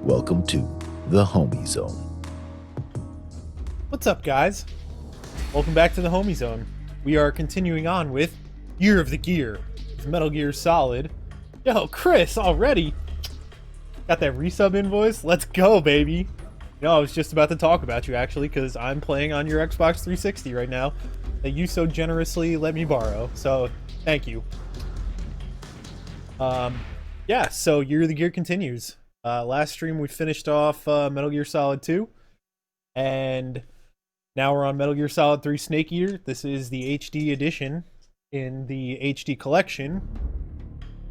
Welcome to the Homie Zone. What's up, guys? Welcome back to the Homie Zone. We are continuing on with Year of the Gear with Metal Gear Solid. Yo, Chris, already? Got that resub invoice? Let's go, baby! I was just about to talk about you, actually, because I'm playing on your Xbox 360 right now that you so generously let me borrow, so thank you. Yeah, so Year of the Gear continues. Last stream we finished off Metal Gear Solid 2, and now we're on Metal Gear Solid 3 Snake Eater. This is the HD edition in the HD collection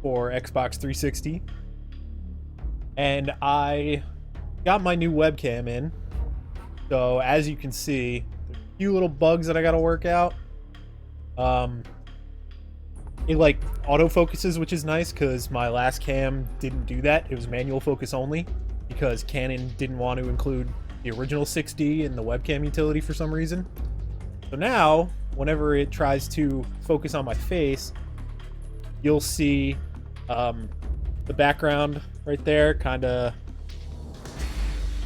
for Xbox 360. And I got my new webcam in. So as you can see, there's a few little bugs that I gotta work out. It like autofocuses, which is nice because my last cam didn't do that. It was manual focus only because Canon didn't want to include the original 6D in the webcam utility for some reason. So now, whenever it tries to focus on my face, you'll see the background right there kind of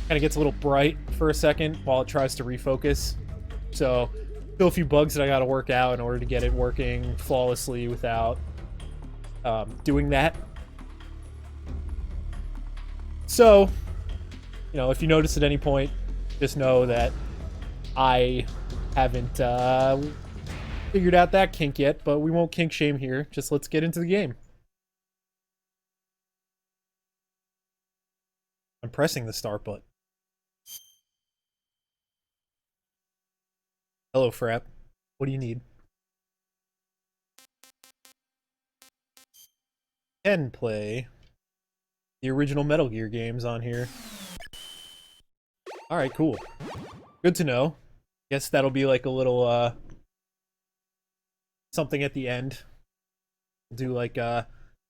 gets a little bright for a second while it tries to refocus. So still a few bugs that I got to work out in order to get it working flawlessly without doing that. So, if you notice at any point, just know that I haven't figured out that kink yet, but we won't kink shame here. Just let's get into the game. I'm pressing the start button. Hello, Frap. What do you need? Can play the original Metal Gear games on here. Alright, cool. Good to know. Guess that'll be like a little, something at the end. We'll do like a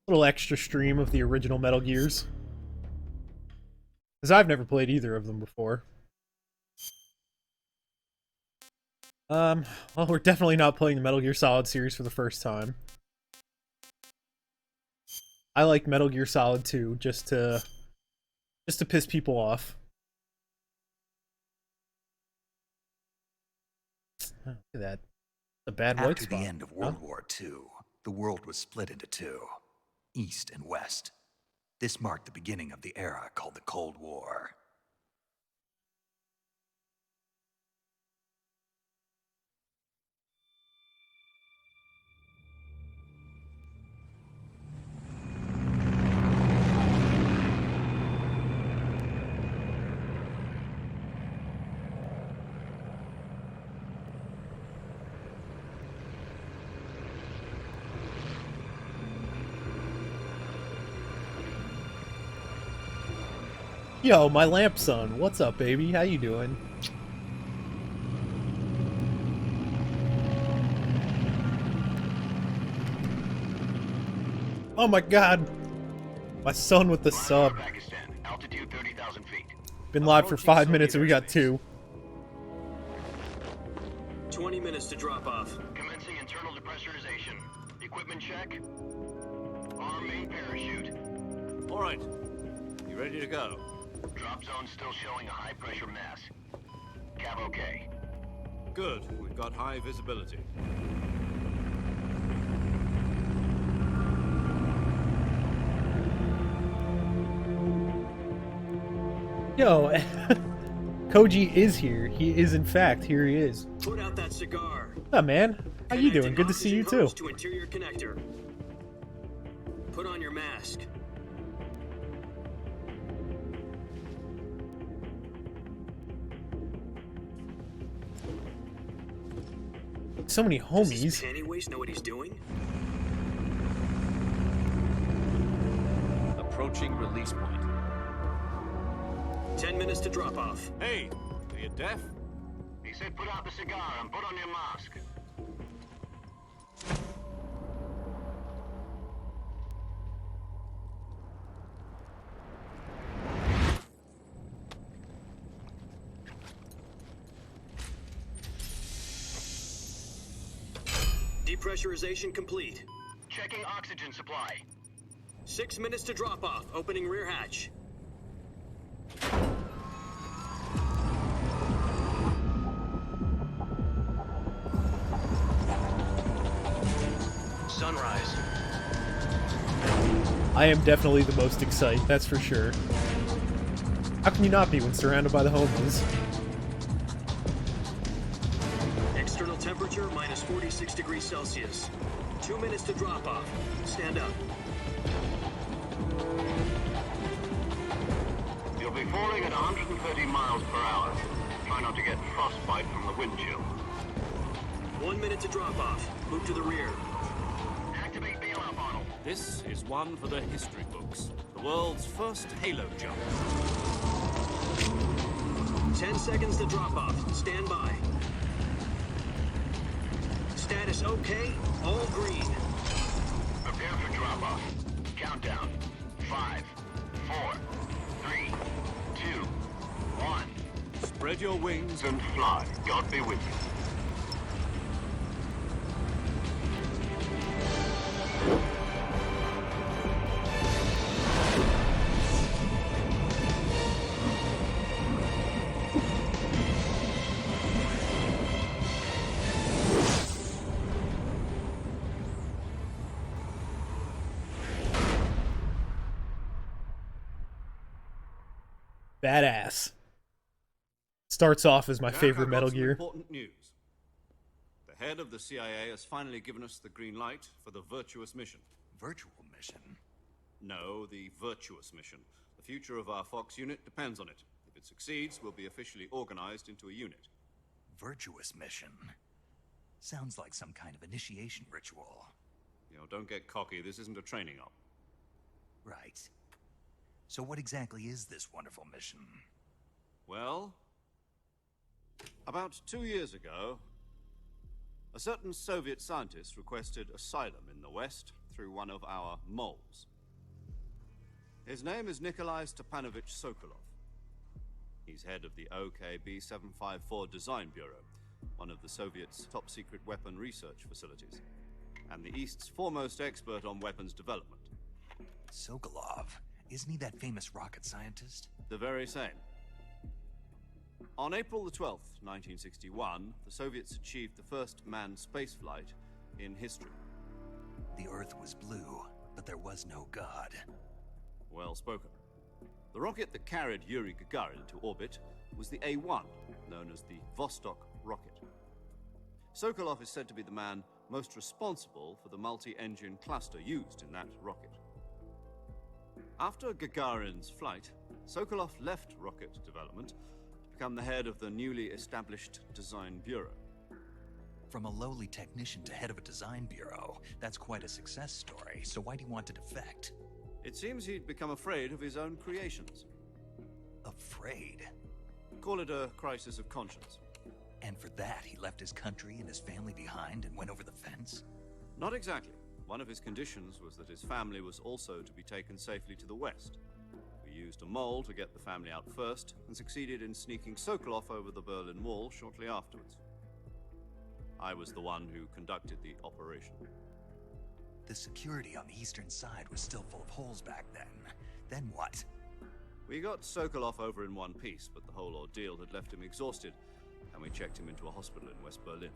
little extra stream of the original Metal Gears. Because I've never played either of them before. Well, we're definitely not playing the Metal Gear Solid series for the first time. I like Metal Gear Solid 2 just to piss people off. Oh, look at that. A bad white spot. After the end of World War II, the world was split into two, East and West. This marked the beginning of the era called the Cold War. Yo, my lamp son. What's up, baby? How you doing? Oh my god. My son with the sub. Pakistan, altitude 30,000 feet. Been live for 5 minutes and we got 2. 20 minutes to drop off. Commencing internal depressurization. Equipment check. Arm main parachute. All right. You ready to go? Drop zone still showing a high pressure mass. Cav okay. Good. We've got high visibility. Yo, Koji is here. He is, in fact, here he is. Put out that cigar. What's up, man? How you doing? Good to see you, too. To interior connector. Put on your mask. So many Does this homies. panty waist know what he's doing? Approaching release point. 10 minutes to drop off. Hey, are you deaf? He said put out the cigar and put on your mask. Depressurization complete. Checking oxygen supply. 6 minutes to drop off. Opening rear hatch. Sunrise. I am definitely the most excited, that's for sure. How can you not be when surrounded by the homies? External temperature minus 46 degrees Celsius. 2 minutes to drop off. Stand up. You'll be falling at 130 miles per hour. Try not to get frostbite from the wind chill. 1 minute to drop off. Move to the rear. Activate bailout model. This is one for the history books. The world's first halo jump. 10 seconds to drop off. Stand by. Status okay. All green. Prepare for drop-off. Countdown. 5, 4, 3, 2, 1. Spread your wings And fly. God be with you. Badass. Starts off as my Jack, favorite I've got Metal some Gear. Important news. The head of the CIA has finally given us the green light for the virtuous mission. Virtual mission? No, the virtuous mission. The future of our Fox unit depends on it. If it succeeds, we'll be officially organized into a unit. Virtuous mission? Sounds like some kind of initiation ritual. You know, don't get cocky. This isn't a training op. Right. So what exactly is this wonderful mission? Well, about 2 years ago, a certain Soviet scientist requested asylum in the West through one of our moles. His name is Nikolai Stepanovich Sokolov. He's head of the OKB-754 Design Bureau, one of the Soviets' top-secret weapon research facilities, and the East's foremost expert on weapons development. Sokolov? Isn't he that famous rocket scientist? The very same. On April the 12th, 1961, the Soviets achieved the first manned spaceflight in history. The Earth was blue, but there was no God. Well spoken. The rocket that carried Yuri Gagarin into orbit was the A-1, known as the Vostok rocket. Sokolov is said to be the man most responsible for the multi-engine cluster used in that rocket. After Gagarin's flight, Sokolov left rocket development to become the head of the newly established Design Bureau. From a lowly technician to head of a design bureau, that's quite a success story, so why do you want to defect? It seems he'd become afraid of his own creations. Afraid? Call it a crisis of conscience. And for that, he left his country and his family behind and went over the fence? Not exactly. One of his conditions was that his family was also to be taken safely to the West. We used a mole to get the family out first, and succeeded in sneaking Sokolov over the Berlin Wall shortly afterwards. I was the one who conducted the operation. The security on the eastern side was still full of holes back then. Then what? We got Sokolov over in one piece, but the whole ordeal had left him exhausted, and we checked him into a hospital in West Berlin.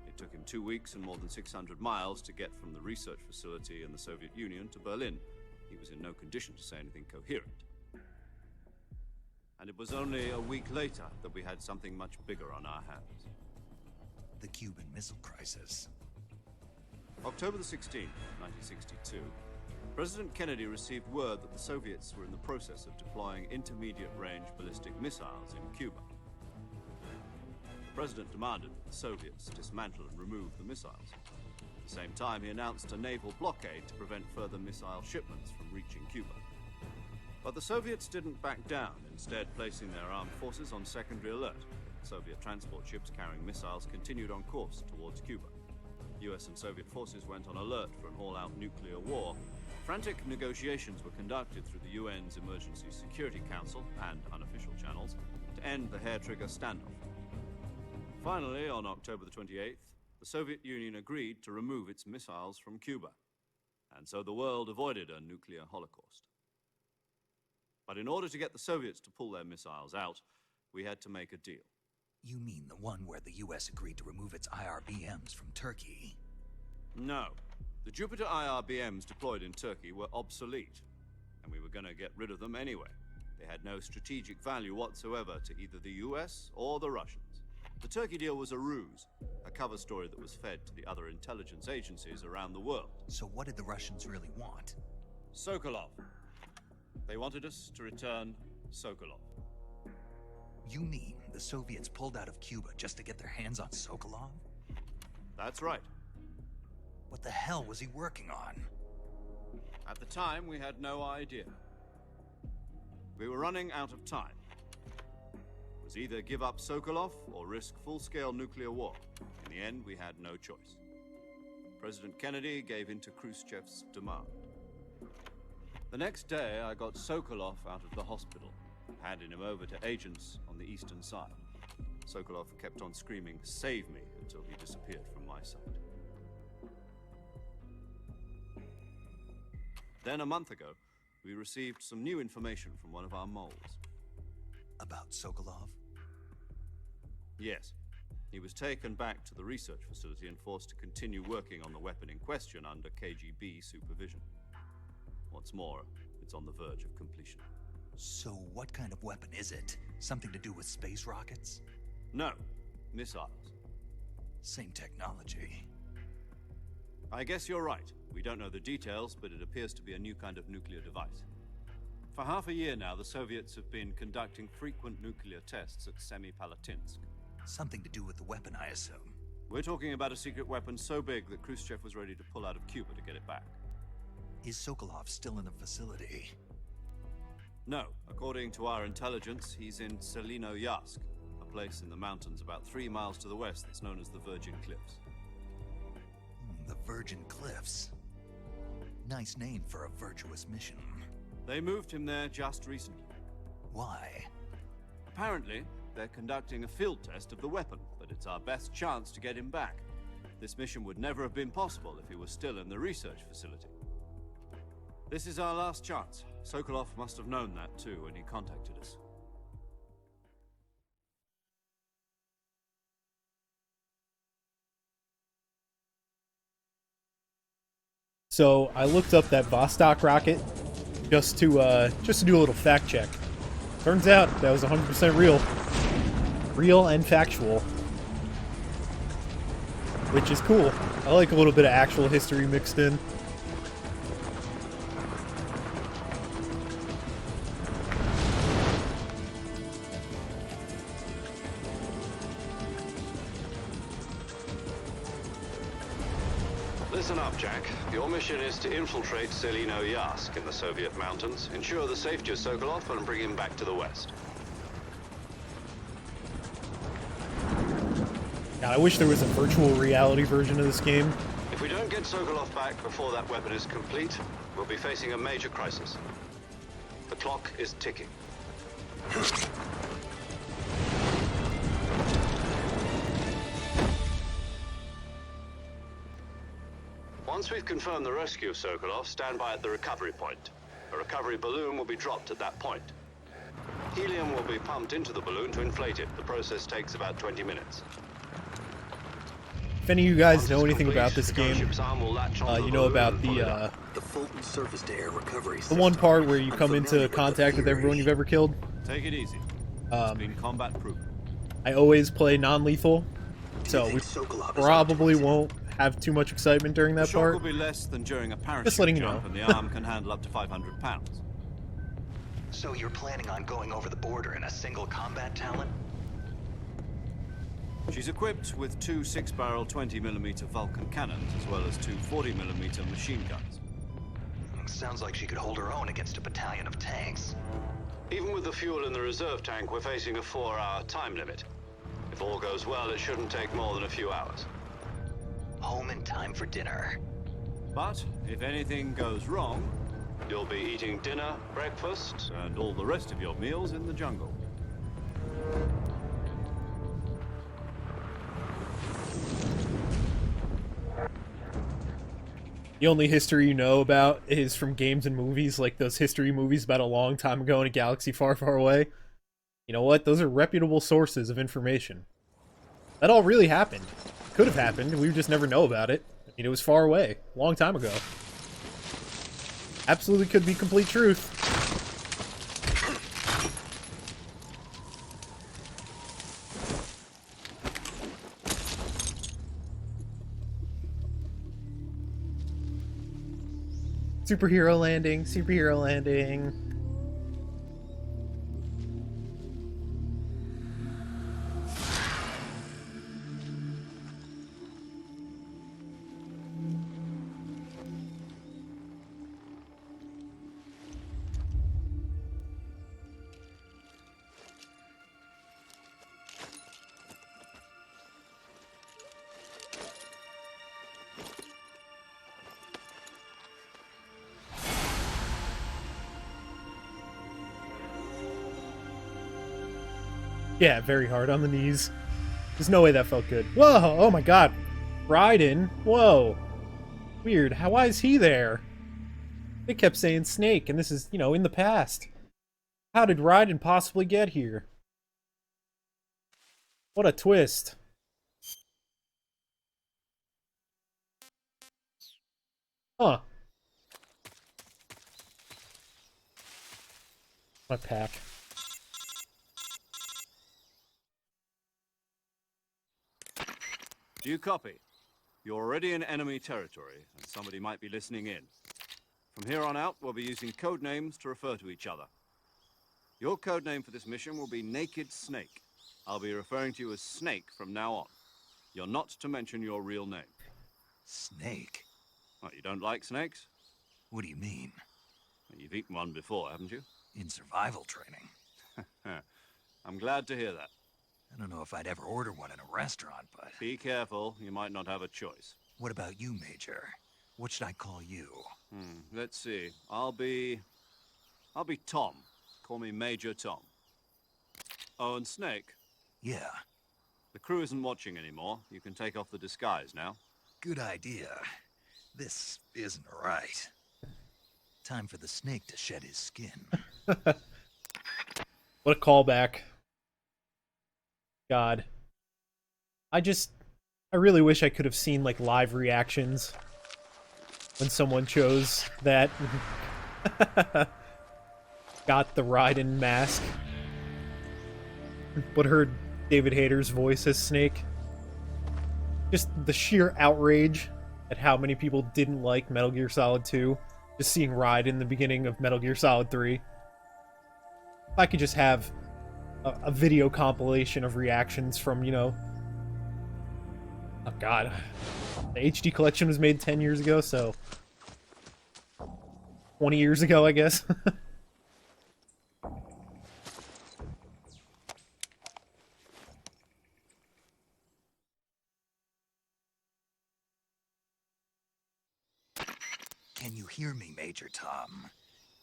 It took him 2 weeks and more than 600 miles to get from the research facility in the Soviet Union to Berlin. He was in no condition to say anything coherent. And it was only a week later that we had something much bigger on our hands. The Cuban Missile Crisis. October the 16th, 1962, President Kennedy received word that the Soviets were in the process of deploying intermediate-range ballistic missiles in Cuba. The President demanded that the Soviets dismantle and remove the missiles. At the same time, he announced a naval blockade to prevent further missile shipments from reaching Cuba. But the Soviets didn't back down, instead placing their armed forces on secondary alert. Soviet transport ships carrying missiles continued on course towards Cuba. US and Soviet forces went on alert for an all-out nuclear war. Frantic negotiations were conducted through the UN's Emergency Security Council and unofficial channels to end the hair-trigger standoff. Finally, on October the 28th, the Soviet Union agreed to remove its missiles from Cuba. And so the world avoided a nuclear holocaust. But in order to get the Soviets to pull their missiles out, we had to make a deal. You mean the one where the US agreed to remove its IRBMs from Turkey? No. The Jupiter IRBMs deployed in Turkey were obsolete, and we were going to get rid of them anyway. They had no strategic value whatsoever to either the US or the Russians. The Turkey deal was a ruse, a cover story that was fed to the other intelligence agencies around the world. So what did the Russians really want? Sokolov. They wanted us to return Sokolov. You mean the Soviets pulled out of Cuba just to get their hands on Sokolov? That's right. What the hell was he working on? At the time, we had no idea. We were running out of time. It was either give up Sokolov or risk full-scale nuclear war. In the end, we had no choice. President Kennedy gave in to Khrushchev's demand. The next day, I got Sokolov out of the hospital, handing him over to agents on the eastern side. Sokolov kept on screaming, "Save me," until he disappeared from my sight. Then, a month ago, we received some new information from one of our moles. About Sokolov? Yes. He was taken back to the research facility and forced to continue working on the weapon in question under KGB supervision. What's more, it's on the verge of completion. So what kind of weapon is it? Something to do with space rockets? No, missiles. Same technology. I guess you're right. We don't know the details, but it appears to be a new kind of nuclear device. For half a year now, the Soviets have been conducting frequent nuclear tests at Semipalatinsk. Something to do with the weapon, I assume. We're talking about a secret weapon so big that Khrushchev was ready to pull out of Cuba to get it back. Is Sokolov still in the facility? No. According to our intelligence, he's in Selino-Yarsk, a place in the mountains about 3 miles to the west that's known as the Virgin Cliffs. The Virgin Cliffs. Nice name for a virtuous mission. They moved him there just recently. Why? Apparently, they're conducting a field test of the weapon, but it's our best chance to get him back. This mission would never have been possible if he was still in the research facility. This is our last chance. Sokolov must have known that too when he contacted us. So I looked up that Vostok rocket just to do a little fact check. Turns out that was 100% real and factual, which is cool. I like a little bit of actual history mixed in. Listen up, Jack. Your mission is to infiltrate Selino-Yarsk in the Soviet mountains, ensure the safety of Sokolov, and bring him back to the west. God, I wish there was a virtual reality version of this game. If we don't get Sokolov back before that weapon is complete, we'll be facing a major crisis. The clock is ticking. Once we've confirmed the rescue of Sokolov, stand by at the recovery point. A recovery balloon will be dropped at that point. Helium will be pumped into the balloon to inflate it. The process takes about 20 minutes. If any of you guys Once know it's anything complete, about this the game, gunship's arm will latch onto you the know balloon about and pull it up. The Fulton surface-to-air recovery the one part where you come into contact with everyone you've ever killed. Take it easy. It's been combat proof. I always play non-lethal, so we probably won't have too much excitement during The that shock will part. be less than during a parachute Just letting you jump, know. and the arm can handle up to 500 pounds. So you're planning on going over the border in a single combat talent? She's equipped with 2 6-barrel 20mm Vulcan cannons, as well as 2 40mm machine guns. Sounds like she could hold her own against a battalion of tanks. Even with the fuel in the reserve tank, we're facing a 4-hour time limit. If all goes well, it shouldn't take more than a few hours. Home in time for dinner. But if anything goes wrong, You'll be eating dinner, breakfast, and all the rest of your meals in the jungle. The only history you know about is from games and movies, like those history movies about a long time ago in a galaxy far, far away. You know what? Those are reputable sources of information. That all really happened. Could have happened. We just never know about it. I mean, it was far away. A long time ago. Absolutely could be complete truth. Superhero landing. Superhero landing. Yeah, very hard on the knees. There's no way that felt good. Whoa! Oh my god. Raiden? Whoa. Weird. Why is he there? They kept saying Snake, and this is, you know, in the past. How did Raiden possibly get here? What a twist. Huh. My pack. Do you copy? You're already in enemy territory, and somebody might be listening in. From here on out, we'll be using code names to refer to each other. Your code name for this mission will be Naked Snake. I'll be referring to you as Snake from now on. You're not to mention your real name. Snake? What, you don't like snakes? What do you mean? You've eaten one before, haven't you? In survival training? I'm glad to hear that. I don't know if I'd ever order one in a restaurant, but... Be careful, you might not have a choice. What about you, Major? What should I call you? Let's see. I'll be Tom. Call me Major Tom. Oh, and Snake. Yeah, The crew isn't watching anymore. You can take off the disguise now. good idea. This isn't right. Time for the snake to shed his skin. What a callback. God. I really wish I could have seen, like, live reactions when someone chose that. Got the Raiden mask. But heard David Hayter's voice as Snake. Just the sheer outrage at how many people didn't like Metal Gear Solid 2. Just seeing Raiden in the beginning of Metal Gear Solid 3. If I could just have a video compilation of reactions from, you know... Oh god. The HD collection was made 10 years ago, so... 20 years ago, I guess. Can you hear me, Major Tom?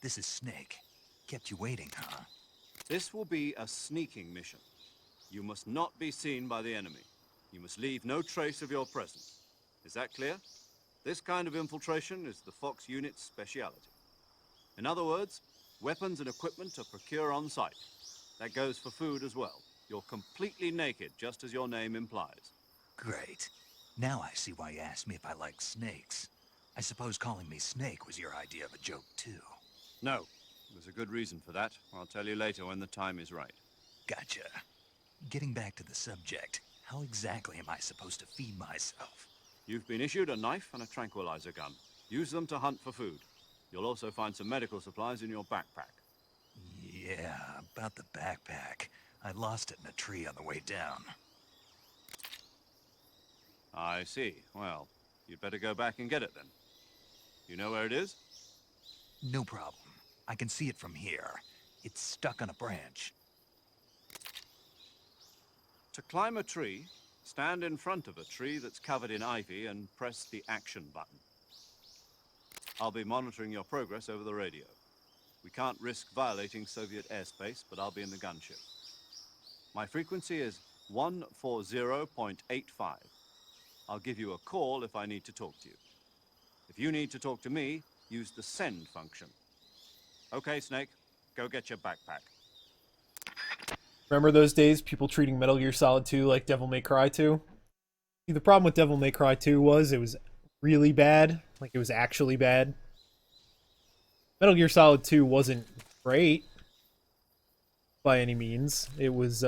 This is Snake. Kept you waiting, huh? This will be a sneaking mission. You must not be seen by the enemy. You must leave no trace of your presence. Is that clear? This kind of infiltration is the Fox unit's speciality. In other words, weapons and equipment are procured on site. That goes for food as well. You're completely naked, just as your name implies. Great. Now I see why you asked me if I like snakes. I suppose calling me Snake was your idea of a joke, too. No, there's a good reason for that. I'll tell you later when the time is right. Gotcha. Getting back to the subject, how exactly am I supposed to feed myself? You've been issued a knife and a tranquilizer gun. Use them to hunt for food. You'll also find some medical supplies in your backpack. Yeah, about the backpack. I lost it in a tree on the way down. I see. Well, you'd better go back and get it then. You know where it is? No problem. I can see it from here. It's stuck on a branch. To climb a tree, stand in front of a tree that's covered in ivy and press the action button. I'll be monitoring your progress over the radio. We can't risk violating Soviet airspace, but I'll be in the gunship. My frequency is 140.85. I'll give you a call if I need to talk to you. If you need to talk to me, use the send function. Okay, Snake, go get your backpack. Remember those days, people treating Metal Gear Solid 2 like Devil May Cry 2? See, the problem with Devil May Cry 2 was it was really bad. Like, it was actually bad. Metal Gear Solid 2 wasn't great by any means. It was,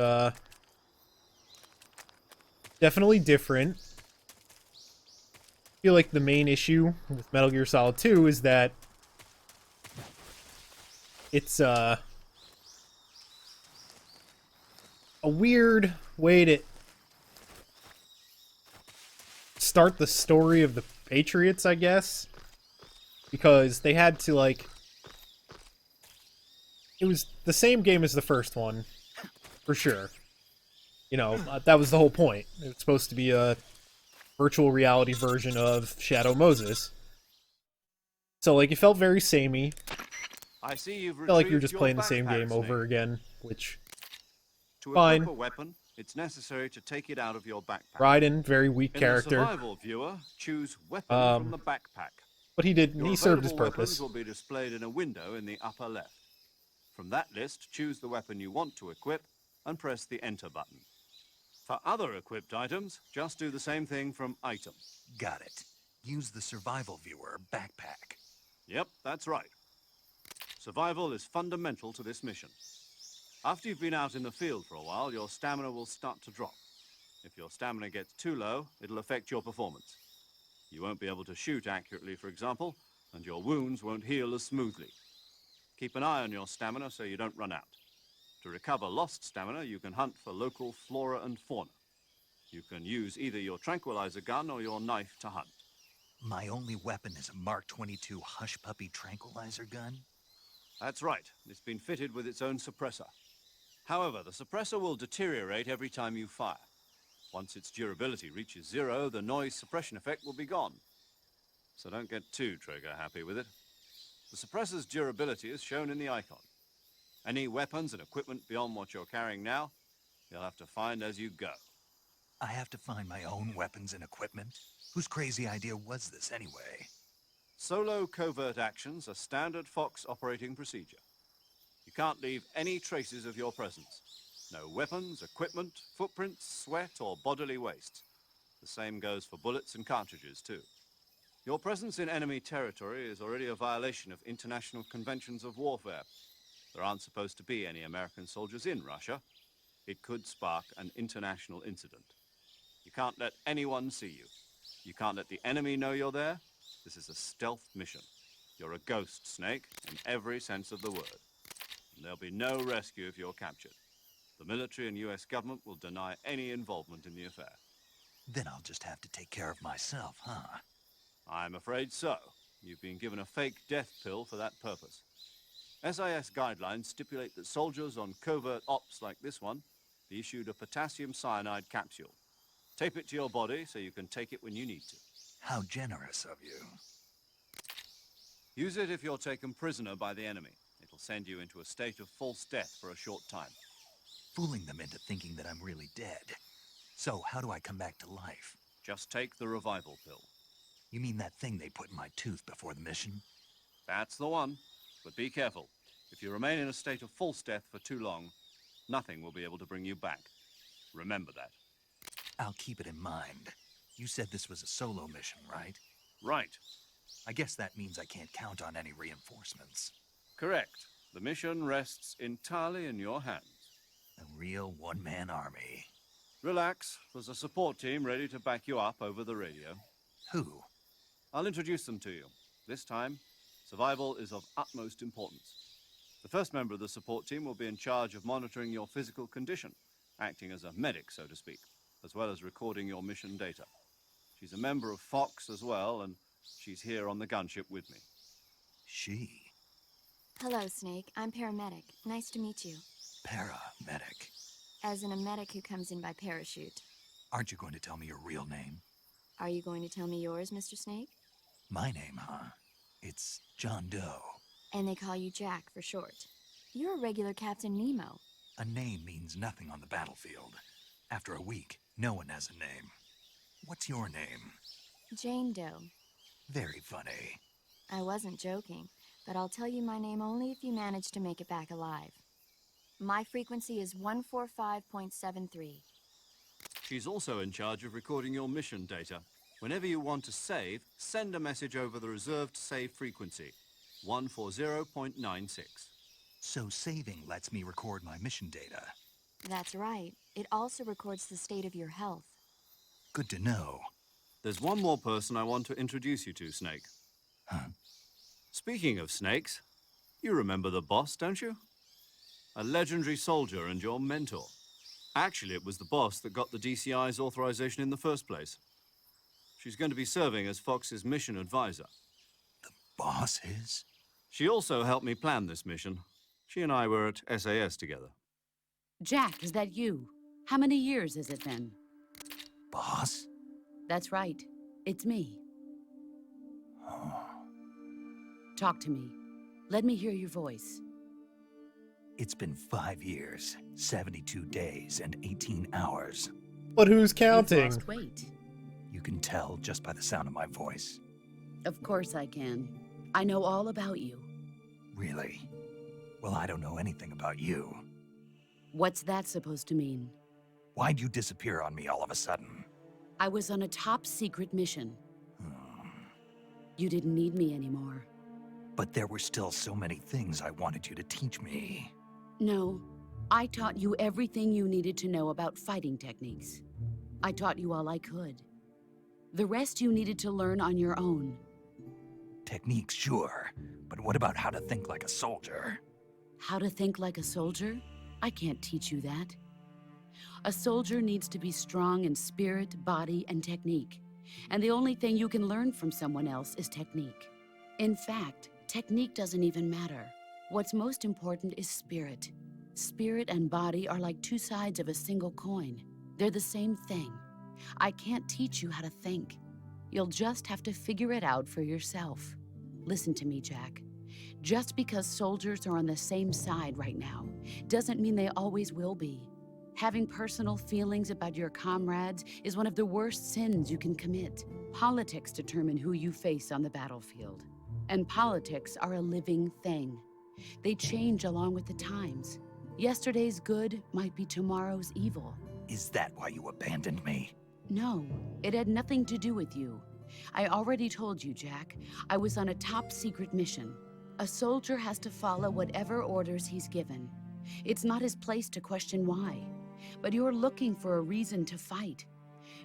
definitely different. I feel like the main issue with Metal Gear Solid 2 is that it's, a weird way to start the story of the Patriots, I guess. Because they had to, like... It was the same game as the first one, for sure. You know, that was the whole point. It was supposed to be a virtual reality version of Shadow Moses. So, like, it felt very samey. I see you've Felt like you were retrieved just your playing the same backpack, game Snake. over again, which... To Fine. equip a weapon, it's necessary to take it out of your backpack. Raiden, very weak In character. the survival viewer, choose weapon from the backpack. But he Your served his available purpose. weapons will be displayed in a window in the upper left. From that list, choose the weapon you want to equip and press the enter button. For other equipped items, just do the same thing from item. Got it. Use the survival viewer backpack. Yep, that's right. Survival is fundamental to this mission. After you've been out in the field for a while, your stamina will start to drop. If your stamina gets too low, it'll affect your performance. You won't be able to shoot accurately, for example, and your wounds won't heal as smoothly. Keep an eye on your stamina so you don't run out. To recover lost stamina, you can hunt for local flora and fauna. You can use either your tranquilizer gun or your knife to hunt. My only weapon is a Mark 22 Hush Puppy tranquilizer gun? That's right. It's been fitted with its own suppressor. However, the suppressor will deteriorate every time you fire. Once its durability reaches 0, the noise suppression effect will be gone. So don't get too trigger happy with it. The suppressor's durability is shown in the icon. Any weapons and equipment beyond what you're carrying now, you'll have to find as you go. I have to find my own weapons and equipment? Whose crazy idea was this anyway? Solo covert actions are standard Fox operating procedure. You can't leave any traces of your presence. No weapons, equipment, footprints, sweat, or bodily waste. The same goes for bullets and cartridges, too. Your presence in enemy territory is already a violation of international conventions of warfare. There aren't supposed to be any American soldiers in Russia. It could spark an international incident. You can't let anyone see you. You can't let the enemy know you're there. This is a stealth mission. You're a ghost, Snake, in every sense of the word. And there'll be no rescue if you're captured. The military and US government will deny any involvement in the affair. Then I'll just have to take care of myself, huh? I'm afraid so. You've been given a fake death pill for that purpose. SIS guidelines stipulate that soldiers on covert ops like this one be issued a potassium cyanide capsule. Tape it to your body so you can take it when you need to. How generous of you. Use it if you're taken prisoner by the enemy. It'll send you into a state of false death for a short time. Fooling them into thinking that I'm really dead. So, how do I come back to life? Just take the revival pill. You mean that thing they put in my tooth before the mission? That's the one. But be careful. If you remain in a state of false death for too long, nothing will be able to bring you back. Remember that. I'll keep it in mind. You said this was a solo mission, right? Right. I guess that means I can't count on any reinforcements. Correct. The mission rests entirely in your hands. A real one-man army. Relax. There's a support team ready to back you up over the radio. Who? I'll introduce them to you. This time, survival is of utmost importance. The first member of the support team will be in charge of monitoring your physical condition, acting as a medic, so to speak, as well as recording your mission data. She's a member of Fox as well, and she's here on the gunship with me. She. Hello, Snake. I'm paramedic. Nice to meet you. Paramedic. As in a medic who comes in by parachute. Aren't you going to tell me your real name? Are you going to tell me yours, Mr. Snake? My name, huh? It's John Doe. And they call you Jack for short. You're a regular Captain Nemo. A name means nothing on the battlefield. After a week, no one has a name. What's your name? Jane Doe. Very funny. I wasn't joking, but I'll tell you my name only if you manage to make it back alive. My frequency is 145.73. She's also in charge of recording your mission data. Whenever you want to save, send a message over the reserved save frequency, 140.96. So saving lets me record my mission data. That's right. It also records the state of your health. Good to know. There's one more person I want to introduce you to, Snake. Huh? Speaking of snakes, you remember the boss, don't you? A legendary soldier and your mentor. Actually, it was the boss that got the DCI's authorization in the first place. She's going to be serving as Fox's mission advisor. The boss is? She also helped me plan this mission. She and I were at SAS together. Jack, is that you? How many years has it been? Boss? That's right. It's me. Oh. Talk to me. Let me hear your voice. It's been 5 years, 72 days, and 18 hours. But who's You've counting? lost weight. You can tell just by the sound of my voice. Of course I can. I know all about you. Really? Well, I don't know anything about you. What's that supposed to mean? Why'd you disappear on me all of a sudden? I was on a top secret mission. Hmm. You didn't need me anymore. But there were still so many things I wanted you to teach me. No, I taught you everything you needed to know about fighting techniques. I taught you all I could. The rest you needed to learn on your own. Techniques, sure. But what about how to think like a soldier? How to think like a soldier? I can't teach you that. A soldier needs to be strong in spirit, body, and technique. And the only thing you can learn from someone else is technique. In fact, technique doesn't even matter. What's most important is spirit. Spirit and body are like two sides of a single coin. They're the same thing. I can't teach you how to think. You'll just have to figure it out for yourself. Listen to me, Jack. Just because soldiers are on the same side right now doesn't mean they always will be. Having personal feelings about your comrades is one of the worst sins you can commit. Politics determine who you face on the battlefield. And politics are a living thing. They change along with the times. Yesterday's good might be tomorrow's evil. Is that why you abandoned me? No, it had nothing to do with you. I already told you, Jack. I was on a top secret mission. A soldier has to follow whatever orders he's given. It's not his place to question why. But you're looking for a reason to fight.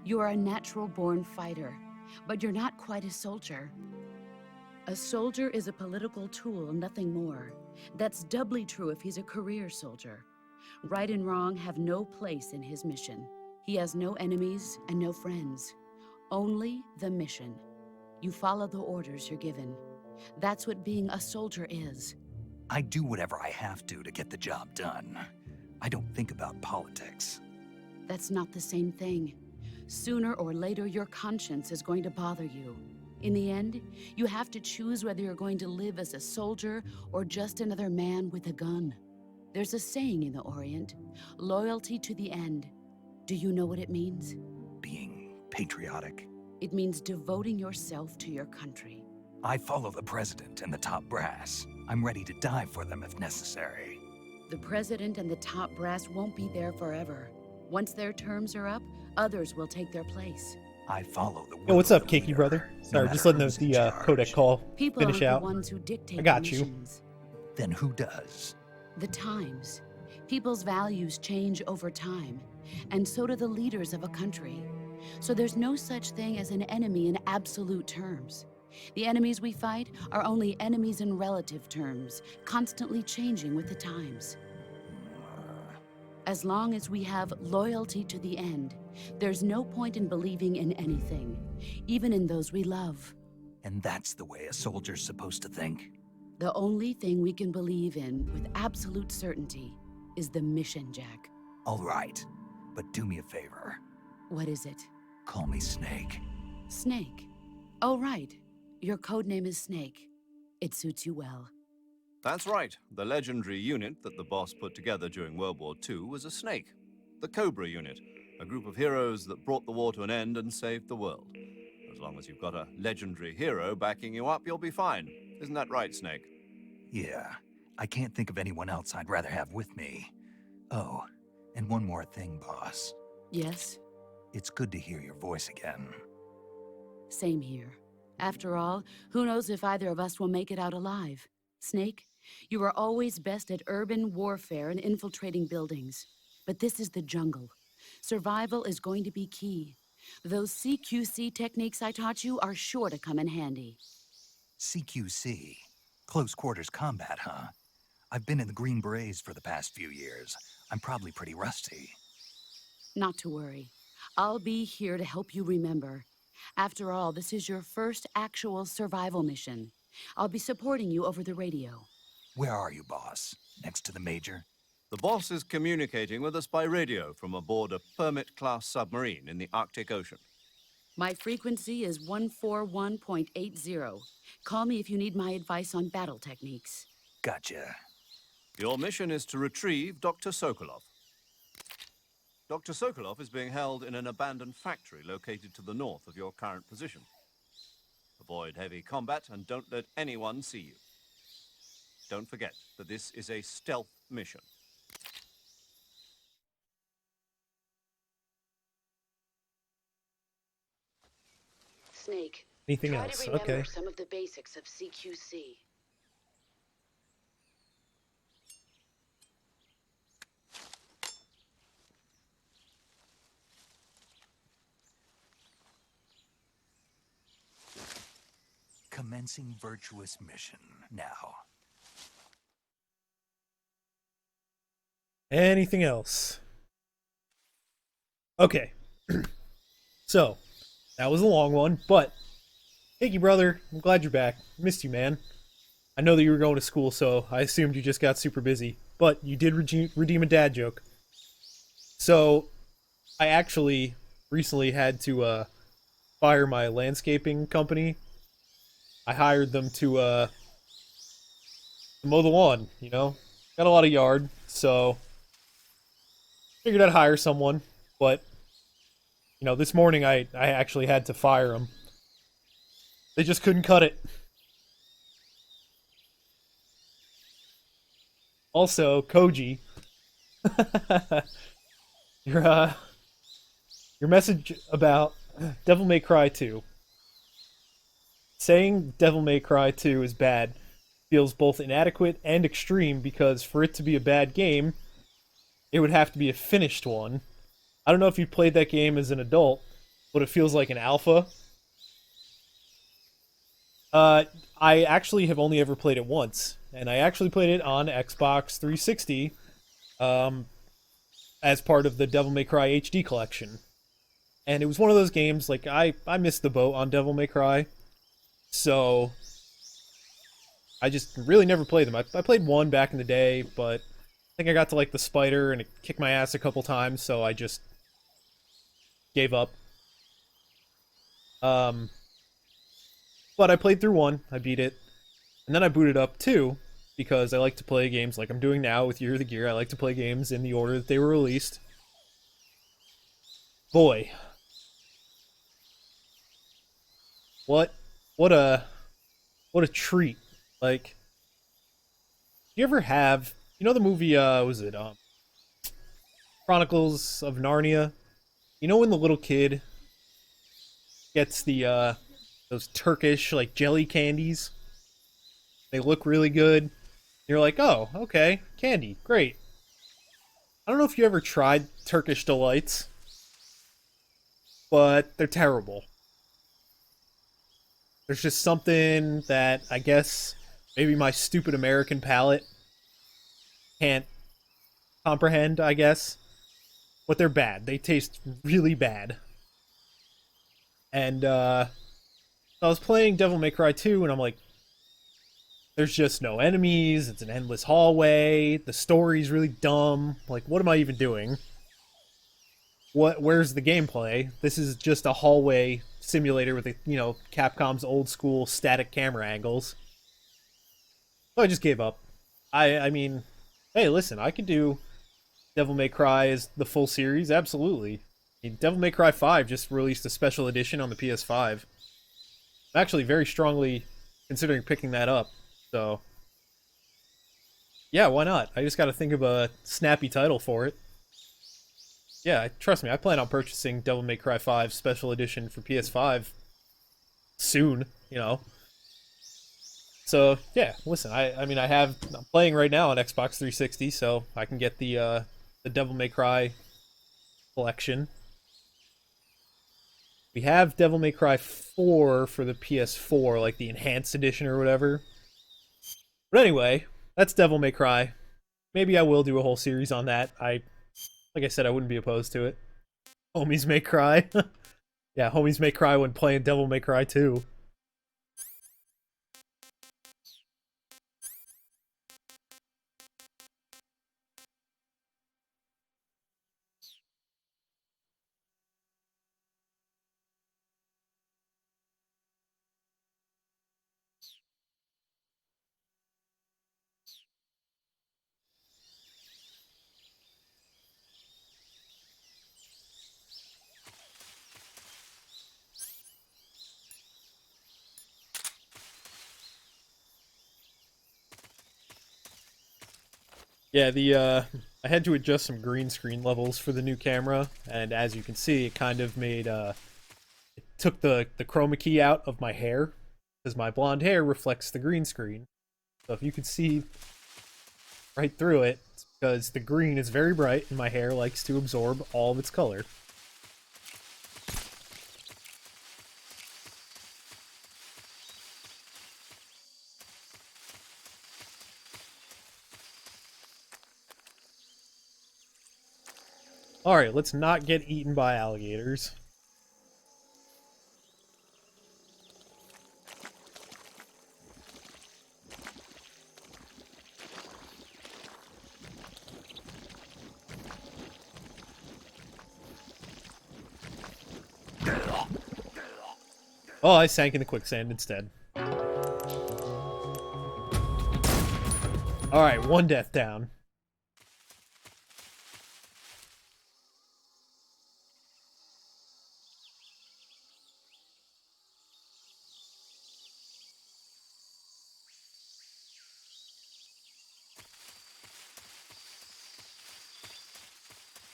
You're a natural-born fighter, but you're not quite a soldier. A soldier is a political tool, nothing more. That's doubly true if he's a career soldier. Right and wrong have no place in his mission. He has no enemies and no friends. Only the mission. You follow the orders you're given. That's what being a soldier is. I do whatever I have to get the job done. I don't think about politics. That's not the same thing. Sooner or later, your conscience is going to bother you. In the end, you have to choose whether you're going to live as a soldier or just another man with a gun. There's a saying in the Orient, loyalty to the end. Do you know what it means? Being patriotic. It means devoting yourself to your country. I follow the president and the top brass. I'm ready to die for them if necessary. The president and the top brass won't be there forever. Once their terms are up, others will take their place. I follow the will Yo, what's of up, the Cakey leader, brother? no Sorry, just matter letting who's the in charge. codec call People finish aren't out. the ones who dictate I got the you. missions. Then who does? The times. People's values change over time, and so do the leaders of a country. So there's no such thing as an enemy in absolute terms. The enemies we fight are only enemies in relative terms, constantly changing with the times. As long as we have loyalty to the end, there's no point in believing in anything, even in those we love. And that's the way a soldier's supposed to think? The only thing we can believe in with absolute certainty is the mission, Jack. All right, but do me a favor. What is it? Call me Snake. Snake. Oh, right. Your code name is Snake. It suits you well. That's right. The legendary unit that the boss put together during World War II was a snake. The Cobra unit, a group of heroes that brought the war to an end and saved the world. There's long as you've got a legendary hero backing you up, you'll be fine. Isn't that right, Snake? Yeah, I can't think of anyone else I'd rather have with me. Oh, and one more thing, boss. Yes, It's good to hear your voice again. same here. After all, who knows if either of us will make it out alive? Snake, you are always best at urban warfare and infiltrating buildings. But this is the jungle. Survival is going to be key. Those CQC techniques I taught you are sure to come in handy. CQC? Close quarters combat, huh? I've been in the Green Berets for the past few years. I'm probably pretty rusty. Not to worry. I'll be here to help you remember. After all, this is your first actual survival mission. I'll be supporting you over the radio. Where are you, boss? Next to the Major? The boss is communicating with us by radio from aboard a Permit-class submarine in the Arctic Ocean. My frequency is 141.80. Call me if you need my advice on battle techniques. Gotcha. Your mission is to retrieve Dr. Sokolov. Dr. Sokolov is being held in an abandoned factory located to the north of your current position. Avoid heavy combat and don't let anyone see you. Don't forget that this is a stealth mission. Snake, Anything try else? to remember Okay. some of the basics of CQC. Commencing virtuous mission now. Anything else? Okay. So, that was a long one, but thank you, brother. I'm glad you're back. Missed you, man. I know that you were going to school, so I assumed you just got super busy. But you did redeem a dad joke. So, I actually recently had to fire my landscaping company. I hired them to mow the lawn, you know? Got a lot of yard, so figured I'd hire someone, but you know, this morning I actually had to fire them. They just couldn't cut it. Also, Koji, your message about Devil May Cry 2. Saying Devil May Cry 2 is bad feels both inadequate and extreme because for it to be a bad game, it would have to be a finished one. I don't know if you played that game as an adult, but it feels like an alpha. I actually have only ever played it once, and I actually played it on Xbox 360 as part of the Devil May Cry HD collection. And it was one of those games, like, I missed the boat on Devil May Cry, so I just really never played them. I played one back in the day, but I think I got to, like, the spider, and it kicked my ass a couple times, so I just gave up. But I played through one, I beat it, and then I booted up 2, because I like to play games like I'm doing now with Year of the Gear. I like to play games in the order that they were released. Boy. What a treat. Like, you ever have, you know the movie, was it, Chronicles of Narnia? You know when the little kid gets the, those Turkish, like, jelly candies? They look really good. You're like, oh, okay, candy, great. I don't know if you ever tried Turkish Delights, but they're terrible. There's just something that I guess maybe my stupid American palate can't comprehend, I guess. But they're bad. They taste really bad. And I was playing Devil May Cry 2, and I'm like, there's just no enemies, it's an endless hallway, the story's really dumb, like, what am I even doing? Where's the gameplay? This is just a hallway simulator with, you know, Capcom's old school static camera angles. So I just gave up. I mean, hey, listen, I could do Devil May Cry as the full series, absolutely. I mean, Devil May Cry 5 just released a special edition on the PS5. I'm actually very strongly considering picking that up. So, yeah, why not? I just got to think of a snappy title for it. Yeah, trust me, I plan on purchasing Devil May Cry 5 Special Edition for PS5 soon, you know. So, yeah, listen, I mean, I'm playing right now on Xbox 360, so I can get the Devil May Cry collection. We have Devil May Cry 4 for the PS4, like the enhanced edition or whatever. But anyway, that's Devil May Cry. Maybe I will do a whole series on that. Like I said, I wouldn't be opposed to it. Homies may cry. Yeah, homies may cry when playing Devil May Cry 2. Yeah, I had to adjust some green screen levels for the new camera, and as you can see, it kind of made it took the chroma key out of my hair because my blonde hair reflects the green screen. So if you can see right through it, it's because the green is very bright and my hair likes to absorb all of its color. Alright, let's not get eaten by alligators. Oh, I sank in the quicksand instead. Alright, one death down.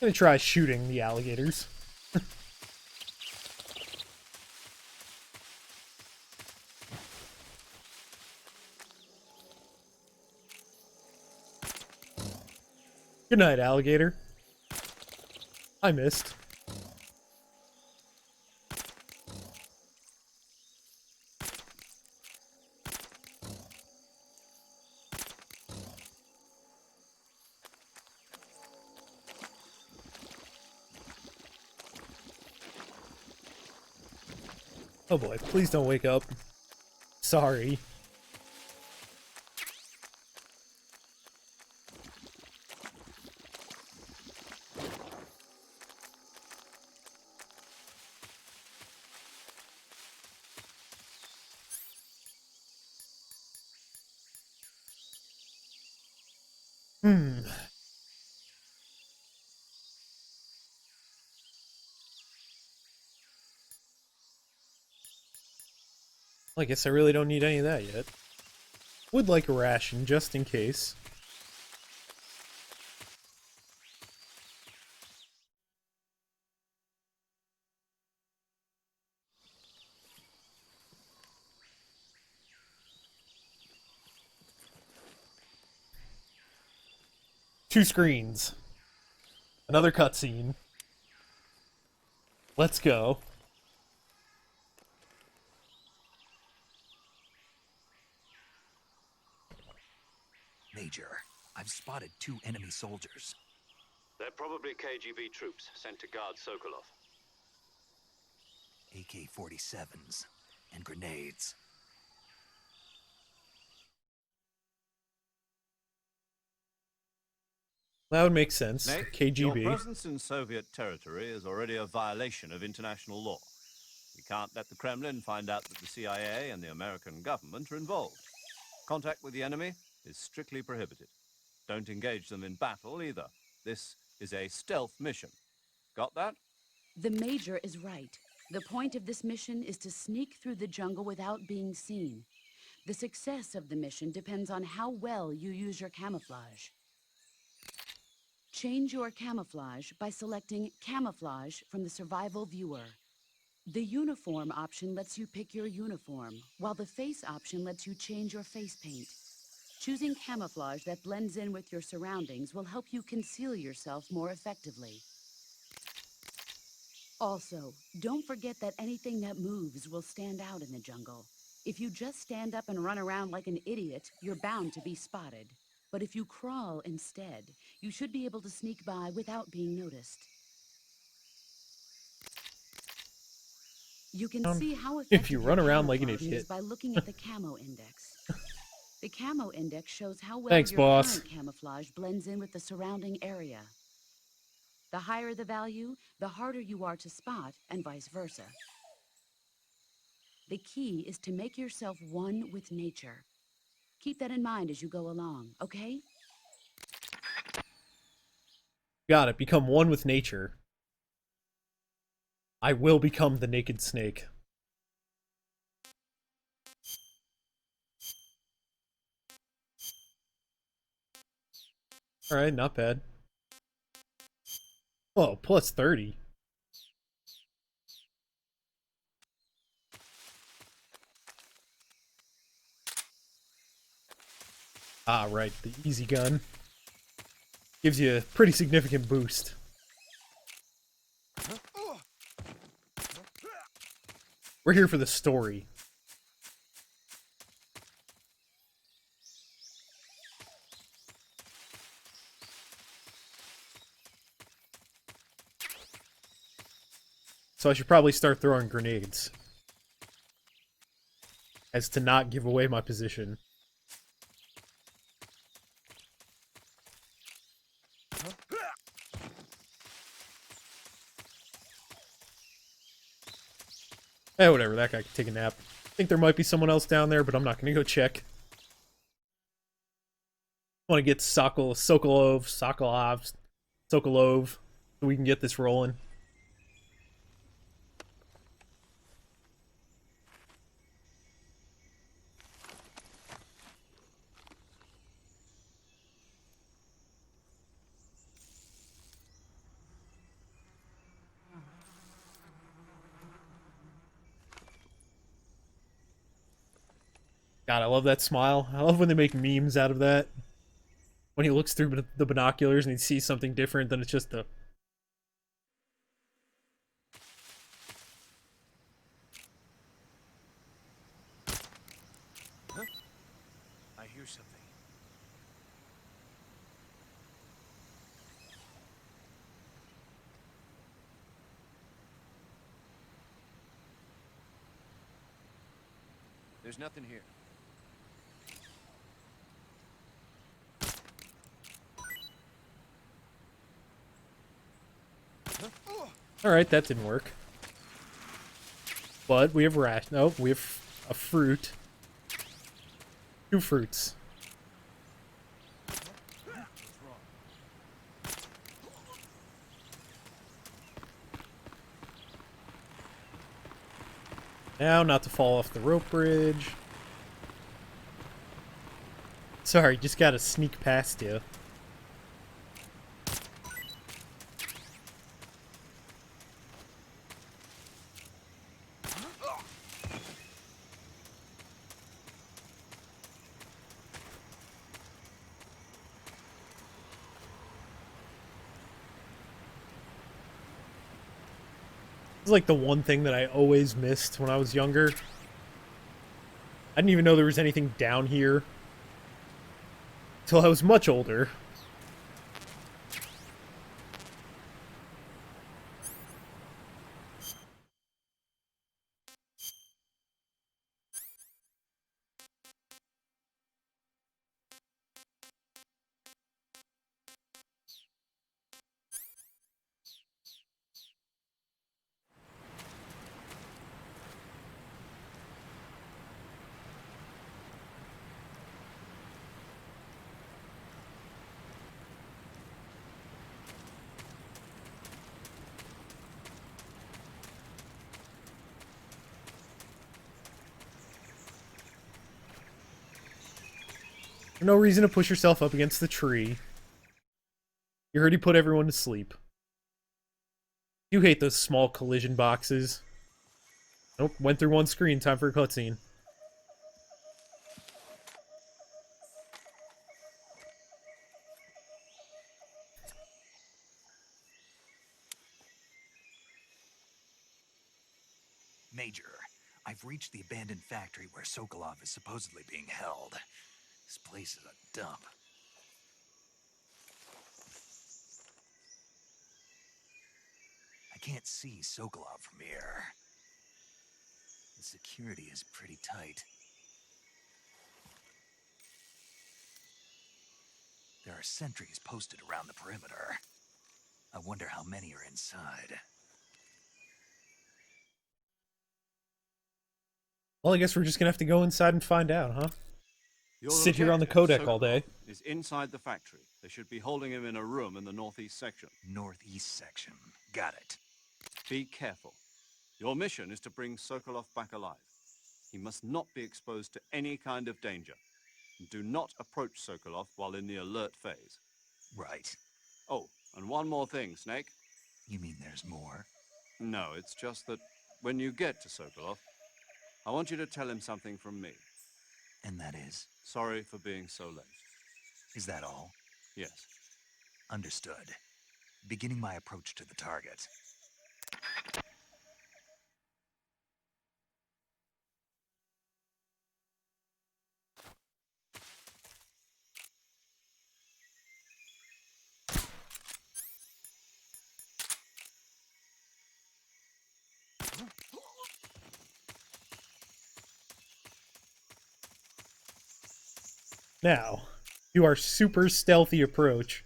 I'm gonna try shooting the alligators. Good night, alligator. I missed. Oh boy, please don't wake up. Sorry. Well, I guess I really don't need any of that yet. Would like a ration, just in case. Two screens. Another cutscene. Let's go. Major, I've spotted 2 enemy soldiers. They're probably KGB troops sent to guard Sokolov. AK-47s and grenades. That would make sense. Snake, KGB. your presence in Soviet territory is already a violation of international law. We can't let the Kremlin find out that the CIA and the American government are involved. Contact with the enemy is strictly prohibited. Don't engage them in battle either. This is a stealth mission. Got that? The Major is right. The point of this mission is to sneak through the jungle without being seen. The success of the mission depends on how well you use your camouflage. Change your camouflage by selecting Camouflage from the Survival Viewer. The Uniform option lets you pick your uniform, while the Face option lets you change your face paint. Choosing camouflage that blends in with your surroundings will help you conceal yourself more effectively. Also, don't forget that anything that moves will stand out in the jungle. If you just stand up and run around like an idiot, you're bound to be spotted. But if you crawl instead, you should be able to sneak by without being noticed. You can see how effective If you your run around like an camouflage idiot. is by looking at the camo index. The camo index shows how well Thanks, your boss. current camouflage blends in with the surrounding area. The higher the value, the harder you are to spot, and vice versa. The key is to make yourself one with nature. Keep that in mind as you go along, okay? Got it. Become one with nature. I will become the naked snake. Alright, not bad. Oh, plus 30. Ah, right, the easy gun. Gives you a pretty significant boost. We're here for the story. So I should probably start throwing grenades. As to not give away my position. Eh, whatever, that guy can take a nap. I think there might be someone else down there, but I'm not gonna go check. I want to get Sokolov, so we can get this rolling. God, I love that smile. I love when they make memes out of that. When he looks through the binoculars and he sees something different than it's just a... I hear something. There's nothing here. Alright, that didn't work. But we have Nope, we have a fruit. 2 fruits. Now, not to fall off the rope bridge. Sorry, just gotta sneak past you. It's like the one thing that I always missed when I was younger. I didn't even know there was anything down here until I was much older. No reason to push yourself up against the tree. You already put everyone to sleep. You hate those small collision boxes. Nope, went through one screen. Time for a cutscene. Major, I've reached the abandoned factory where Sokolov is supposedly being held. This place is a dump. I can't see Sokolov from here. The security is pretty tight. There are sentries posted around the perimeter. I wonder how many are inside. Well, I guess we're just gonna have to go inside and find out, huh? Your Sit here on the objective, codec all day. Sokolov, is inside the factory. They should be holding him in a room in the northeast section. Northeast section. Got it. Be careful. Your mission is to bring Sokolov back alive. He must not be exposed to any kind of danger. Do not approach Sokolov while in the alert phase. Right. Oh, and one more thing, Snake. You mean there's more? No, it's just that when you get to Sokolov, I want you to tell him something from me. And that is? Sorry for being so late. Is that all? Yes. Understood. Beginning my approach to the target. Now, do our super stealthy approach.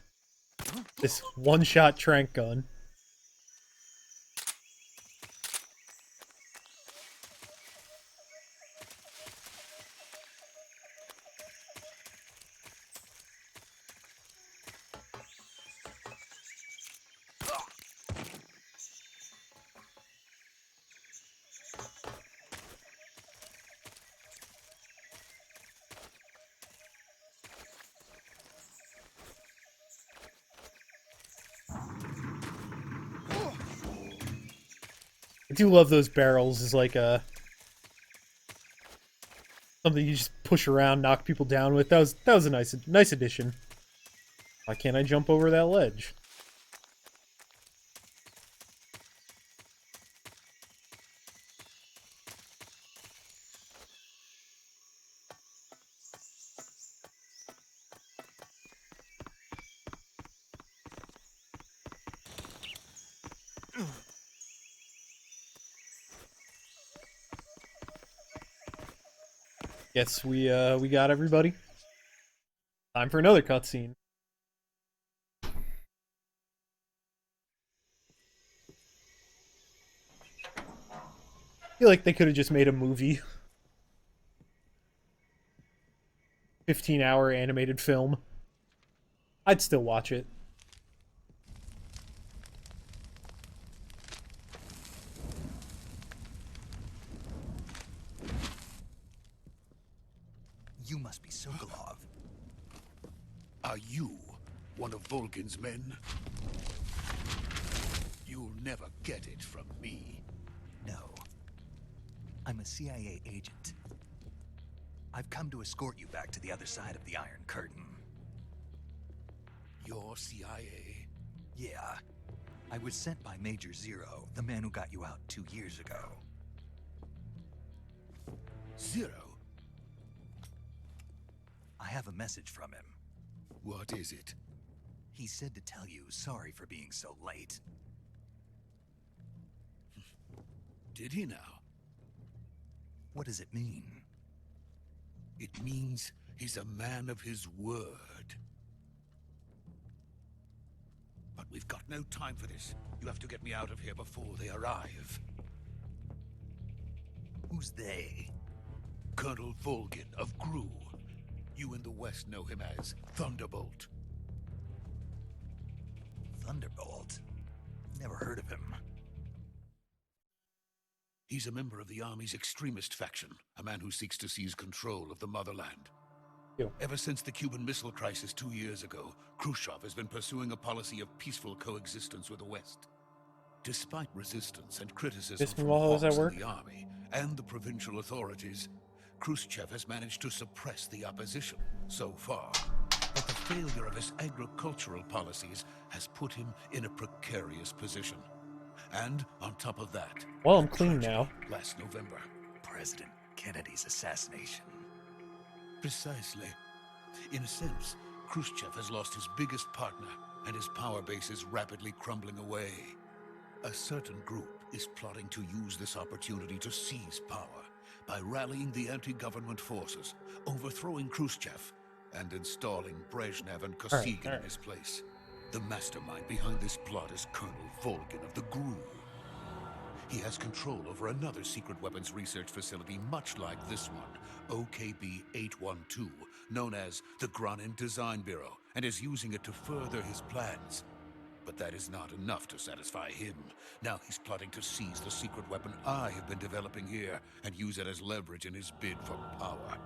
This one-shot trank gun. I do love those barrels as like a something you just push around, knock people down with. That was a nice addition. Why can't I jump over that ledge? Guess we got everybody. Time for another cutscene. I feel like they could have just made a movie. 15-hour animated film. I'd still watch it. You must be Sokolov. Are you one of Volgin's men? You'll never get it from me. No. I'm a CIA agent. I've come to escort you back to the other side of the Iron Curtain. You're CIA? Yeah. I was sent by Major Zero, the man who got you out 2 years ago. Zero? I have a message from him. What is it? He said to tell you sorry for being so late. Did he now? What does it mean? It means he's a man of his word. But we've got no time for this. You have to get me out of here before they arrive. Who's they? Colonel Volgin of Gru. You in the West know him as Thunderbolt. Thunderbolt? Never heard of him. He's a member of the Army's extremist faction, a man who seeks to seize control of the motherland. Ever since the Cuban Missile Crisis 2 years ago, Khrushchev has been pursuing a policy of peaceful coexistence with the West. Despite resistance and criticism from while I was at hawks in work. the army and the provincial authorities, Khrushchev has managed to suppress the opposition so far. But the failure of his agricultural policies has put him in a precarious position. And on top of that, Well, I'm clean now. last November. President Kennedy's assassination. Precisely. In a sense, Khrushchev has lost his biggest partner, and his power base is rapidly crumbling away. A certain group is plotting to use this opportunity to seize power by rallying the anti-government forces, overthrowing Khrushchev, and installing Brezhnev and Kosygin in his place. The mastermind behind this plot is Colonel Volgin of the GRU. He has control over another secret weapons research facility much like this one, OKB-812, known as the Granin Design Bureau, and is using it to further his plans. But that is not enough to satisfy him. Now he's plotting to seize the secret weapon I have been developing here and use it as leverage in his bid for power.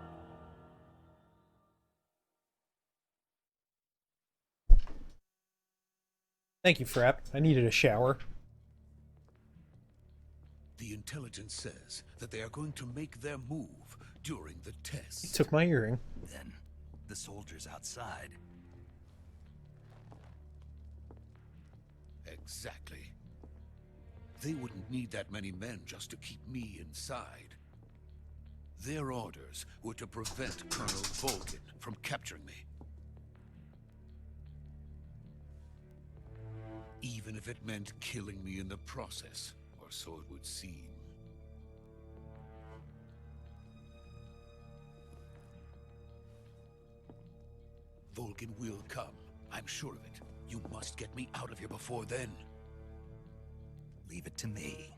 Thank you, Frapp. I needed a shower. The intelligence says that they are going to make their move during the test. He took my earring. Then, the soldiers outside. Exactly. They wouldn't need that many men just to keep me inside. Their orders were to prevent Colonel Volgin from capturing me. Even if it meant killing me in the process, or so it would seem. Volgin will come. I'm sure of it. You must get me out of here before then. Leave it to me.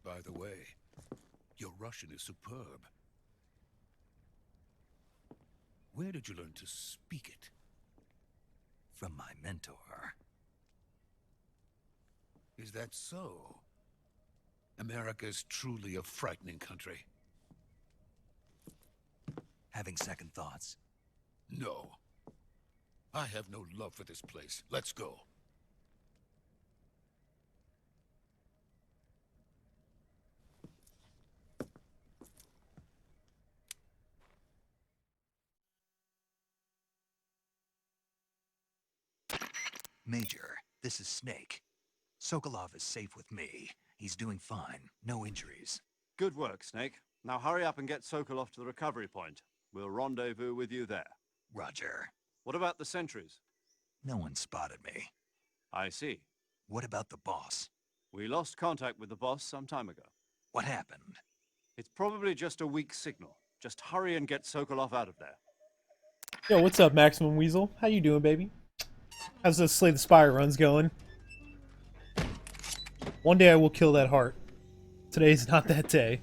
By the way, your Russian is superb. Where did you learn to speak it? From my mentor. Is that so? America is truly a frightening country. Having second thoughts? No. I have no love for this place. Let's go. Major, this is Snake. Sokolov is safe with me. He's doing fine. No injuries. Good work, Snake. Now hurry up and get Sokolov to the recovery point. We'll rendezvous with you there. Roger. What about the sentries? No one spotted me. I see. What about the boss? We lost contact with the boss some time ago. What happened? It's probably just a weak signal. Just hurry and get Sokolov out of there. Yo, what's up, Maximum Weasel? How you doing, baby? How's those Slay the Spire runs going? One day I will kill that heart. Today's not that day.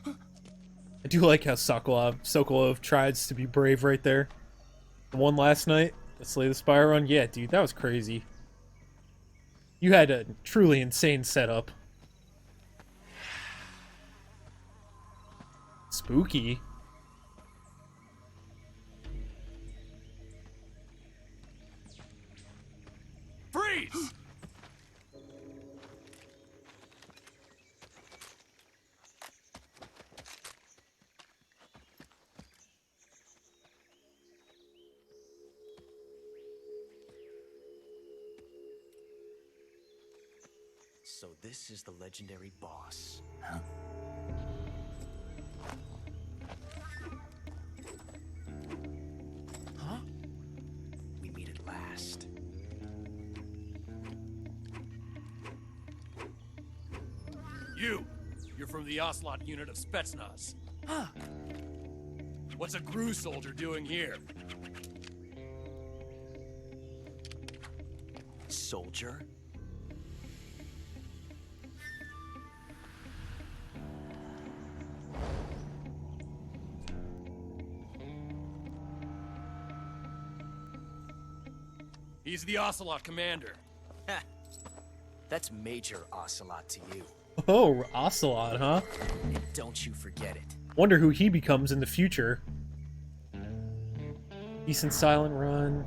I do like how Sokolov tries to be brave right there. The one last night, the Slay the Spire run, yeah, dude, that was crazy. You had a truly insane setup. Spooky. Freeze! So this is the legendary boss, huh? Huh? We meet at last. You're from the Ocelot unit of Spetsnaz. Huh. What's a GRU soldier doing here? Soldier? He's the Ocelot commander. Ha! That's Major Ocelot to you. Oh, Ocelot, huh? And don't you forget it. Wonder who he becomes in the future. Decent silent run.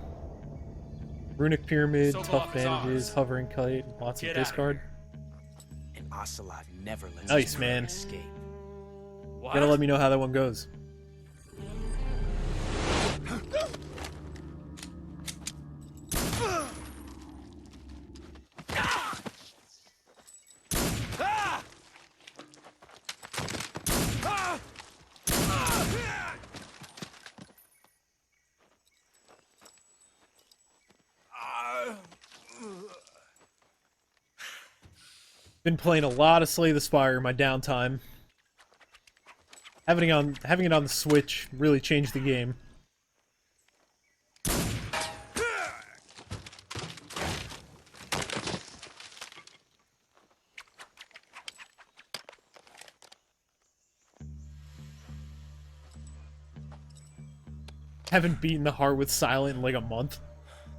Runic pyramid, tough bandages, hovering kite, lots of discard. And Ocelot never lets Nice, his man. escape. What? Gotta let me know how that one goes. Been playing a lot of Slay the Spire in my downtime. Having it on the Switch really changed the game. Haven't beaten the heart with Silent in like a month.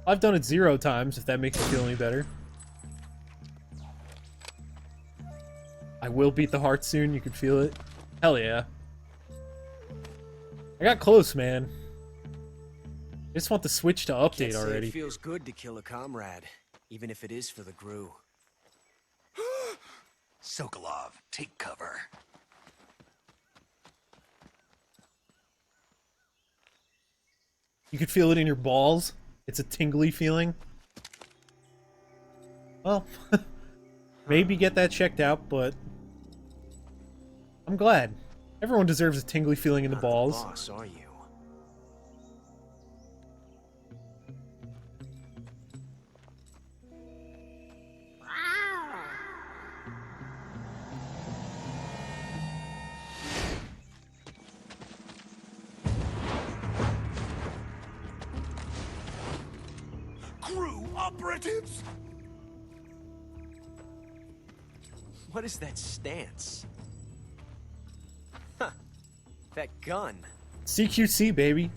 I've done it 0 times, if that makes you feel any better. I will beat the heart soon, you can feel it. Hell yeah. I got close, man. I just want the Switch to update Can't say already. It feels good to kill a comrade, even if it is for the GRU. Sokolov, take cover. You could feel it in your balls. It's a tingly feeling. Well, maybe get that checked out, but I'm glad. Everyone deserves a tingly feeling in the balls. The boss, are you? GRU operatives! What is that stance? Huh. That gun. CQC, baby.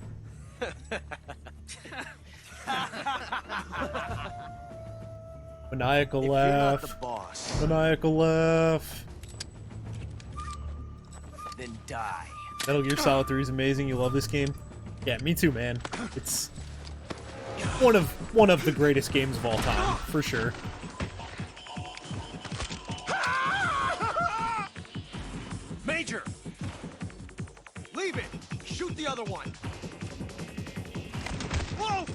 Maniacal If you're not laugh. the boss, Maniacal laugh. then die. Metal Gear Solid 3 is amazing. You love this game? Yeah, me too, man. It's one of the greatest games of all time, for sure. Major! Leave it! Shoot the other one! Whoa!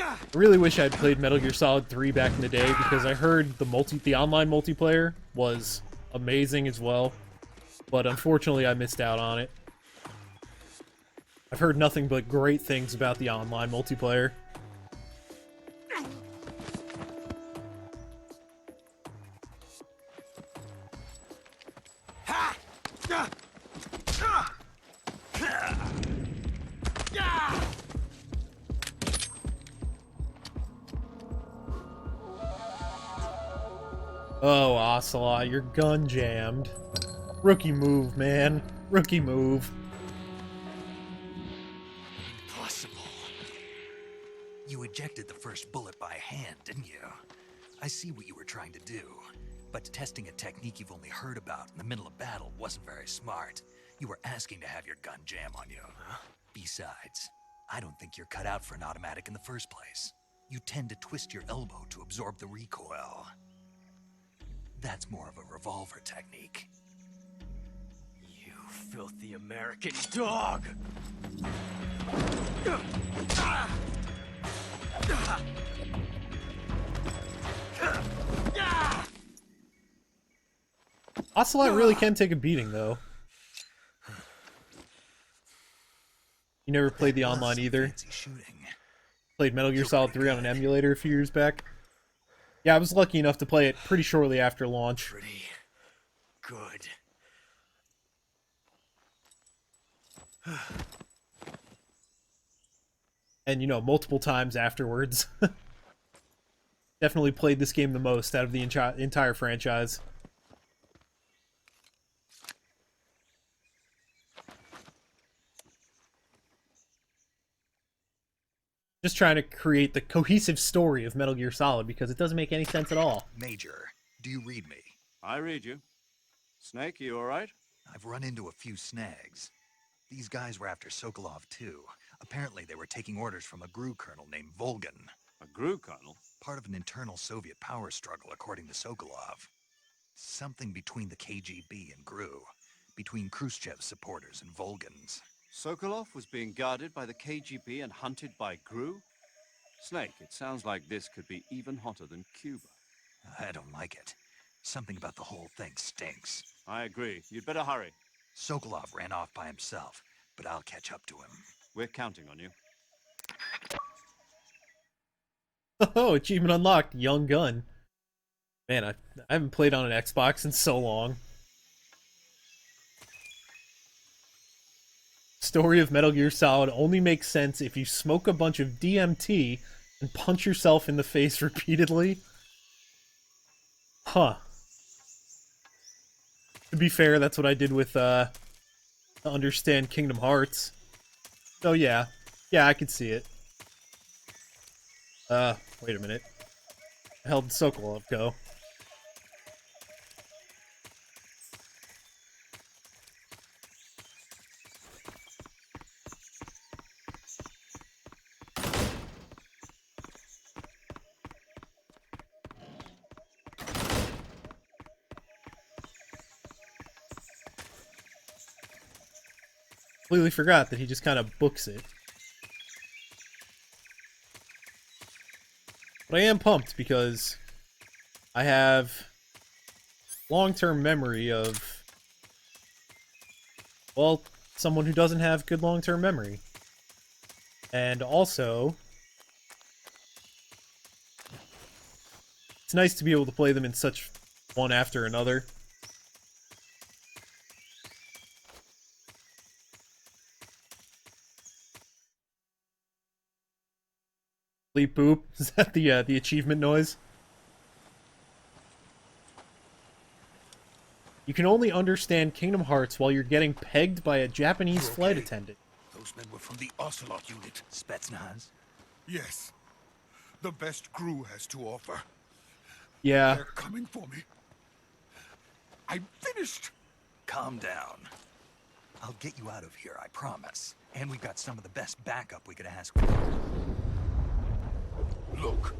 I really wish I'd played Metal Gear Solid 3 back in the day because I heard the online multiplayer was amazing as well, but unfortunately I missed out on it. I've heard nothing but great things about the online multiplayer. Oh, Ocelot, your gun jammed. Rookie move, man. Rookie move. Impossible. You ejected the first bullet by hand, didn't you? I see what you were trying to do. But testing a technique you've only heard about in the middle of battle wasn't very smart. You were asking to have your gun jam on you. Huh? Besides, I don't think you're cut out for an automatic in the first place. You tend to twist your elbow to absorb the recoil. That's more of a revolver technique. You filthy American dog! Ocelot really can take a beating, though. You never played the online either? Played Metal Gear Solid 3 on an emulator a few years back. Yeah, I was lucky enough to play it pretty shortly after launch. Pretty good. And, you know, multiple times afterwards. Definitely played this game the most out of the entire franchise. Just trying to create the cohesive story of Metal Gear Solid because it doesn't make any sense at all. Major, do you read me? I read you. Snake, you all right? I've run into a few snags. These guys were after Sokolov too. Apparently they were taking orders from a GRU colonel named Volgan. A GRU colonel? Part of an internal Soviet power struggle, according to Sokolov. Something between the KGB and GRU. Between Khrushchev's supporters and Volgan's. Sokolov was being guarded by the KGB and hunted by GRU? Snake, it sounds like this could be even hotter than Cuba. I don't like it. Something about the whole thing stinks. I agree. You'd better hurry. Sokolov ran off by himself, but I'll catch up to him. We're counting on you. Oh, achievement unlocked, Young Gun. Man, I haven't played on an Xbox in so long. Story of Metal Gear Solid only makes sense if you smoke a bunch of DMT and punch yourself in the face repeatedly. Huh. To be fair, that's what I did with, to understand Kingdom Hearts. So yeah. Yeah, I could see it. Wait a minute. I held Sokolov go. Completely forgot that he just kind of books it. But I am pumped because I have long-term memory of, well, someone who doesn't have good long-term memory. And also, it's nice to be able to play them in such one after another. Bleep boop. Is that the achievement noise? You can only understand Kingdom Hearts while you're getting pegged by a Japanese flight attendant. Those men were from the Ocelot unit. Spetsnaz? Yes. The best GRU has to offer. Yeah. They're coming for me. I'm finished. Calm down. I'll get you out of here, I promise. And we've got some of the best backup we could ask for. Look.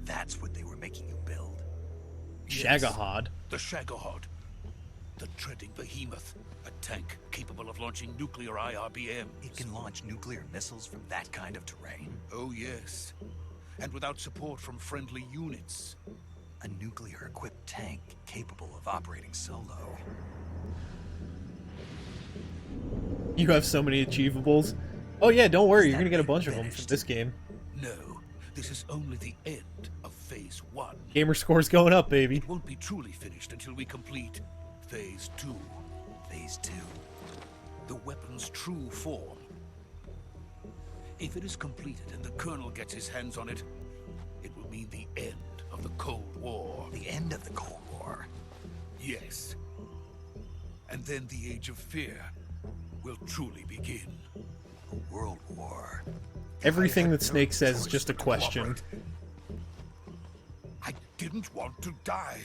That's what they were making you build. Shagahod. The Shagahod. The treading behemoth. A tank capable of launching nuclear IRBMs. It can launch nuclear missiles from that kind of terrain? Oh, yes. And without support from friendly units. A nuclear-equipped tank capable of operating solo. You have so many achievables. Oh yeah, don't worry, you're gonna get a bunch of them finished? from this game. No, this is only the end of Phase 1. Gamer score's going up, baby. It won't be truly finished until we complete Phase 2. Phase 2. The weapon's true form. If it is completed and the Colonel gets his hands on it, it will mean the end of the Cold War. The end of the Cold War? Yes. And then the Age of Fear will truly begin. A world war. Everything that Snake says is just a question. I didn't want to die.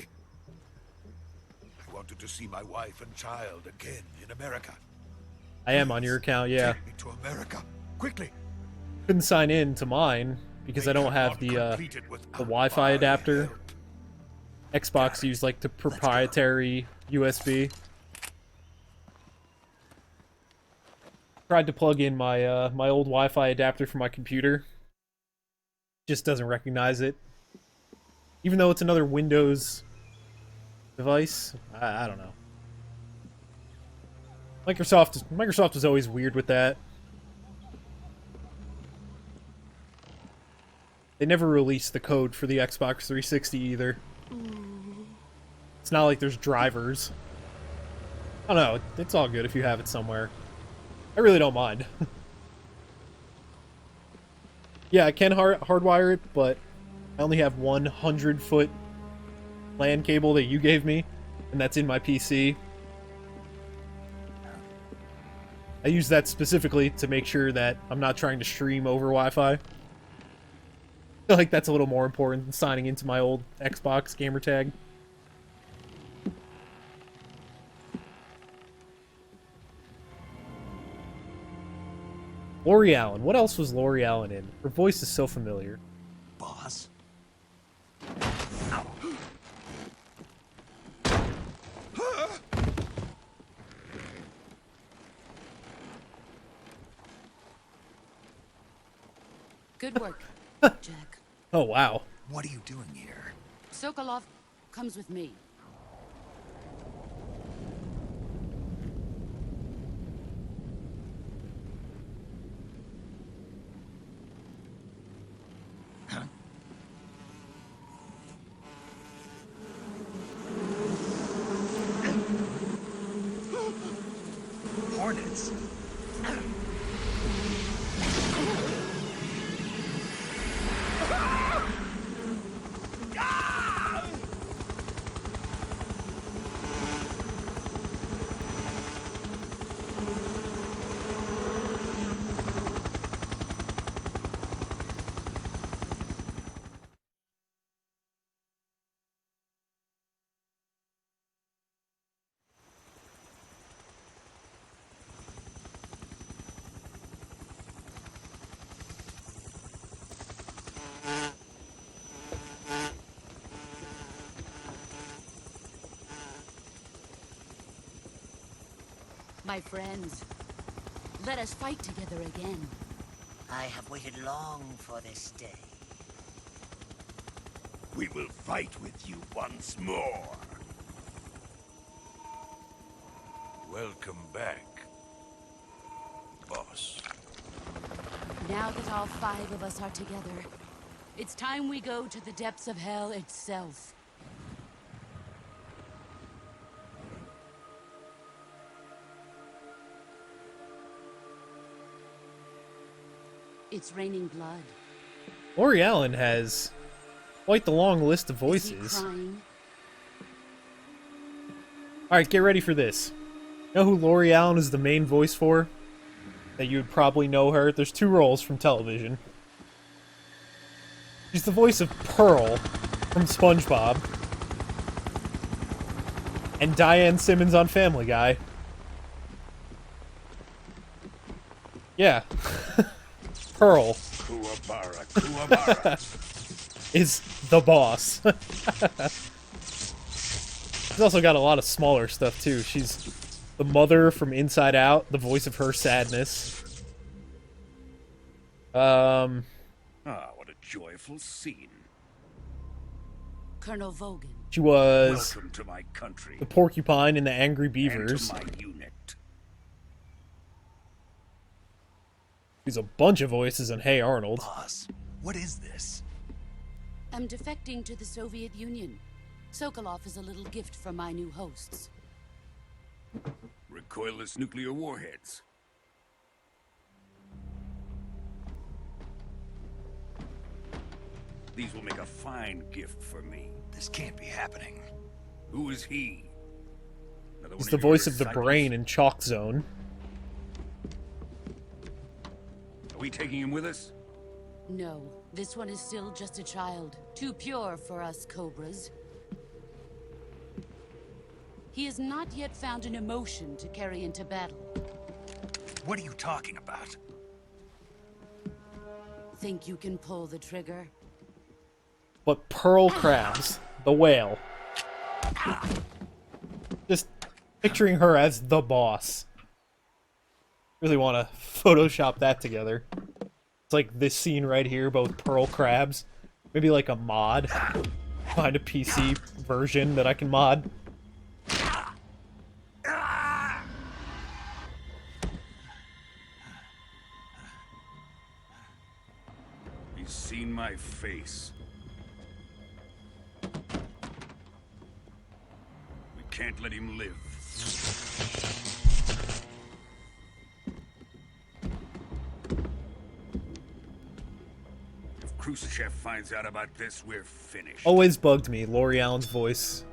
I wanted to see my wife and child again in America. I am on your account, yeah. Take me to America, quickly. Couldn't sign in to mine because I don't have the Wi-Fi adapter. Xbox used like the proprietary USB. Tried to plug in my my old Wi-Fi adapter for my computer. Just doesn't recognize it. Even though it's another Windows device, I don't know. Microsoft is always weird with that. They never released the code for the Xbox 360 either. It's not like there's drivers. I don't know, it's all good if you have it somewhere. I really don't mind. Yeah, I can hardwire it, but I only have 100-foot LAN cable that you gave me, and that's in my PC. I use that specifically to make sure that I'm not trying to stream over Wi-Fi. I feel like that's a little more important than signing into my old Xbox gamertag. Lori Allen. What else was Lori Allen in? Her voice is so familiar. Boss? Good work, Jack. Oh, wow. What are you doing here? Sokolov comes with me. Hornets? My friends, let us fight together again. I have waited long for this day. We will fight with you once more. Welcome back, boss. Now that all 5 of us are together, it's time we go to the depths of hell itself. It's raining blood. Lori Allen has quite the long list of Is he voices. crying? Alright, get ready for this. You know who Lori Allen is the main voice for? That you would probably know her. There's 2 roles from television. She's the voice of Pearl from SpongeBob. And Diane Simmons on Family Guy. Yeah. Pearl Kuwabara, Kuwabara. is the boss. She's also got a lot of smaller stuff too. She's the mother from Inside Out, the voice of Her Sadness. Ah, what a joyful scene. Colonel Vogan. She was Welcome to my country. the porcupine in the Angry And Beavers. to my unit. She's a bunch of voices in Hey Arnold. Boss, what is this? I'm defecting to the Soviet Union. Sokolov is a little gift from my new hosts. Recoilless nuclear warheads. These will make a fine gift for me. This can't be happening. Who is he? Another He's one the of your voice of the disciples? brain in Chalk Zone. Are we taking him with us? No, this one is still just a child. Too pure for us Cobras. He has not yet found an emotion to carry into battle. What are you talking about? Think you can pull the trigger? But Pearl Krabs, the whale. Just picturing her as the boss. Really want to Photoshop that together. It's like this scene right here, both Pearl crabs. Maybe like a mod. Find a PC version that I can mod. He's seen my face. We can't let him live. If Khrushchev finds out about this, we're finished. Always bugged me, Lori Allen's voice.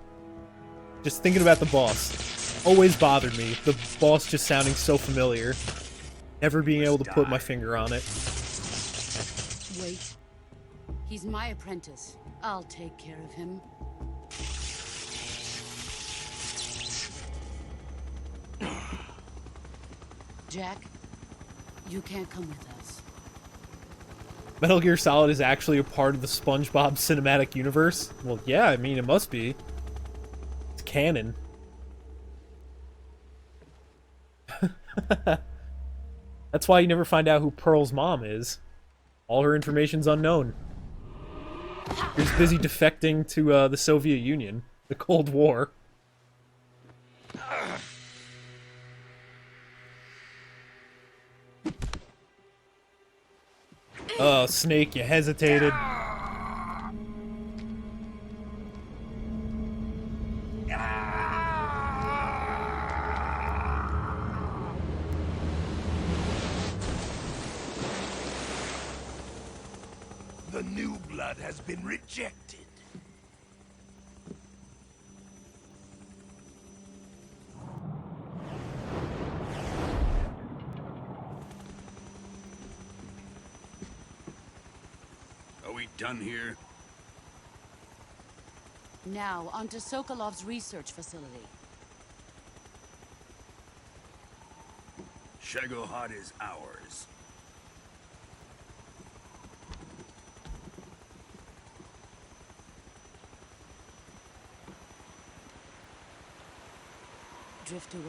Just thinking about the boss. Always bothered me. The boss just sounding so familiar. Never being able to put my finger on it. Wait. He's my apprentice. I'll take care of him. Jack, you can't come with us. Metal Gear Solid is actually a part of the SpongeBob cinematic universe? Well, yeah, I mean, it must be. It's canon. That's why you never find out who Pearl's mom is. All her information's unknown. She's busy defecting to the Soviet Union, the Cold War. Oh, Snake, you hesitated. The new blood has been rejected. Are we done here? Now, on to Sokolov's research facility. Shagohod is ours. Drift away.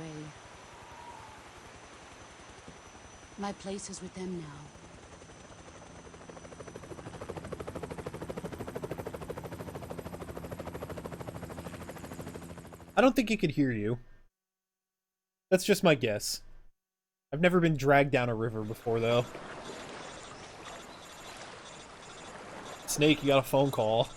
My place is with them now. I don't think he could hear you. That's just my guess. I've never been dragged down a river before, though. Snake, you got a phone call.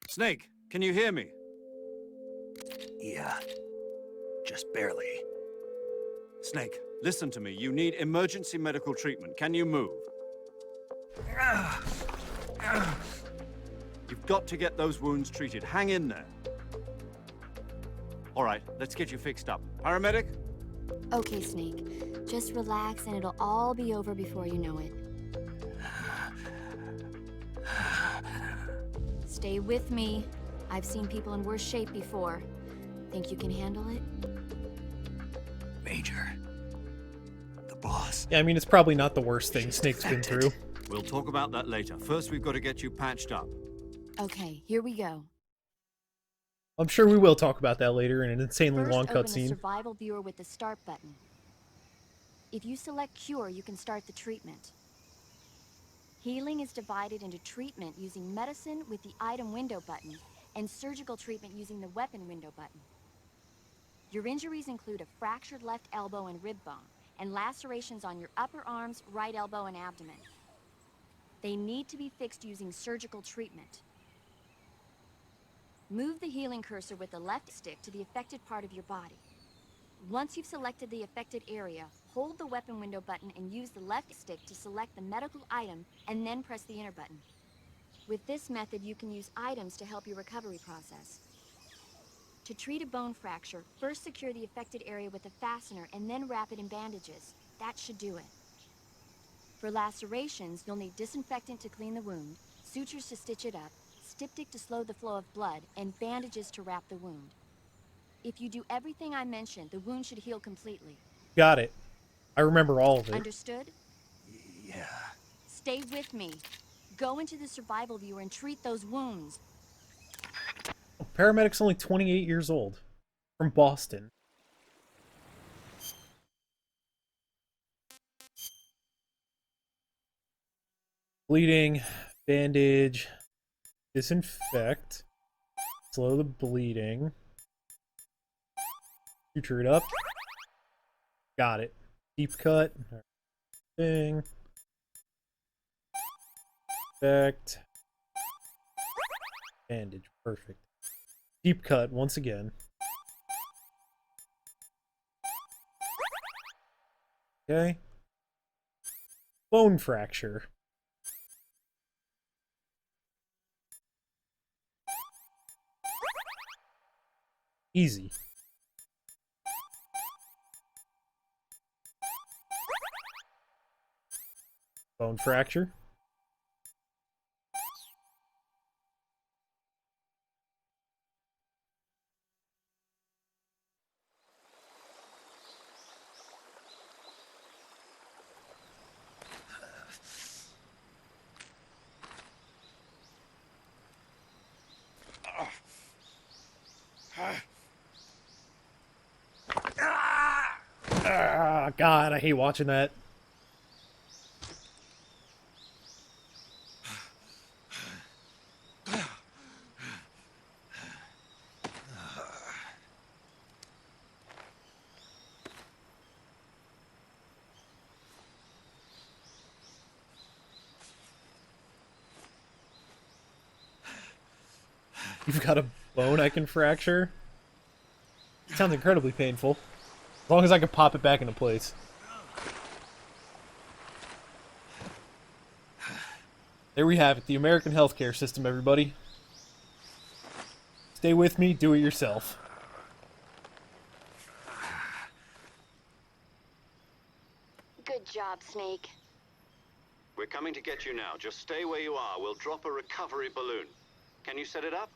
Snake, can you hear me? Yeah. Just barely. Snake, listen to me. You need emergency medical treatment. Can you move? You've got to get those wounds treated. Hang in there. All right, let's get you fixed up. Paramedic? Okay, Snake. Just relax and it'll all be over before you know it. Stay with me. I've seen people in worse shape before. Think you can handle it? Major. The boss. Yeah, I mean, it's probably not the worst thing Snake's been through. We'll talk about that later. First, we've got to get you patched up. Okay, here we go. I'm sure we will talk about that later in an insanely long First, open the cutscene. survival viewer with the start button. If you select cure, you can start the treatment. Healing is divided into treatment using medicine with the item window button and surgical treatment using the weapon window button. Your injuries include a fractured left elbow and rib bone and lacerations on your upper arms, right elbow, and abdomen. They need to be fixed using surgical treatment. Move the healing cursor with the left stick to the affected part of your body. Once you've selected the affected area, hold the weapon window button and use the left stick to select the medical item and then press the enter button. With this method, you can use items to help your recovery process. To treat a bone fracture, first secure the affected area with a fastener and then wrap it in bandages. That should do it. For lacerations, you'll need disinfectant to clean the wound, sutures to stitch it up, styptic to slow the flow of blood, and bandages to wrap the wound. If you do everything I mentioned, the wound should heal completely. Got it. I remember all of it. Understood? Yeah. Stay with me. Go into the survival viewer and treat those wounds. Oh, paramedic's only 28 years old. From Boston. Bleeding, bandage, disinfect, slow the bleeding, suture it up. Got it. Deep cut. Thing. Effect. Bandage. Perfect. Deep cut once again. Okay. Bone fracture. Easy. Bone fracture. Ah, God, I hate watching that. You've got a bone I can fracture? Sounds incredibly painful. As long as I can pop it back into place. There we have it, the American healthcare system, everybody. Stay with me, do it yourself. Good job, Snake. We're coming to get you now. Just stay where you are. We'll drop a recovery balloon. Can you set it up?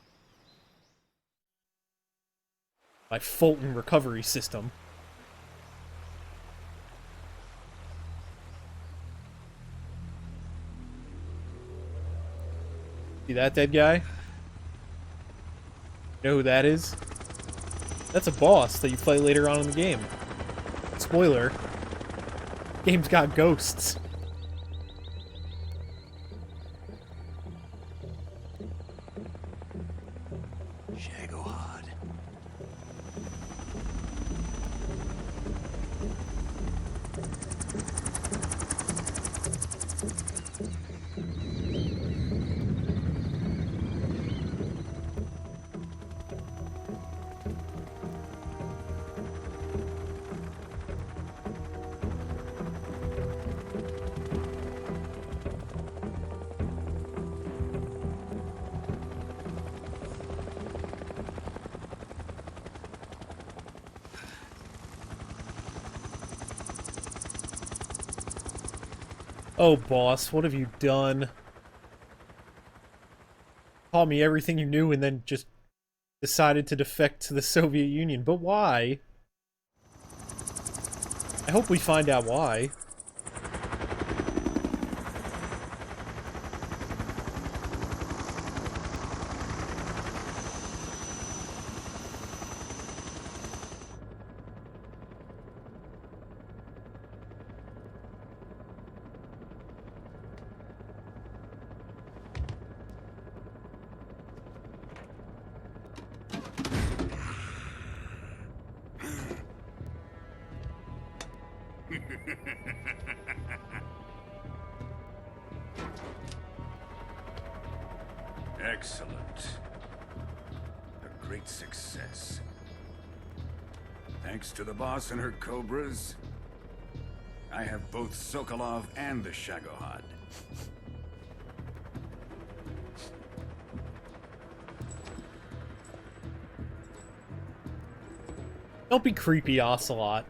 My Fulton recovery system. See that dead guy? You know who that is? That's a boss that you play later on in the game. Spoiler. Game's got ghosts. Oh, boss, what have you done? Taught me everything you knew and then just decided to defect to the Soviet Union. But why? I hope we find out why. Excellent. A great success. Thanks to the boss and her cobras, I have both Sokolov and the Shagohod. Don't be creepy, Ocelot.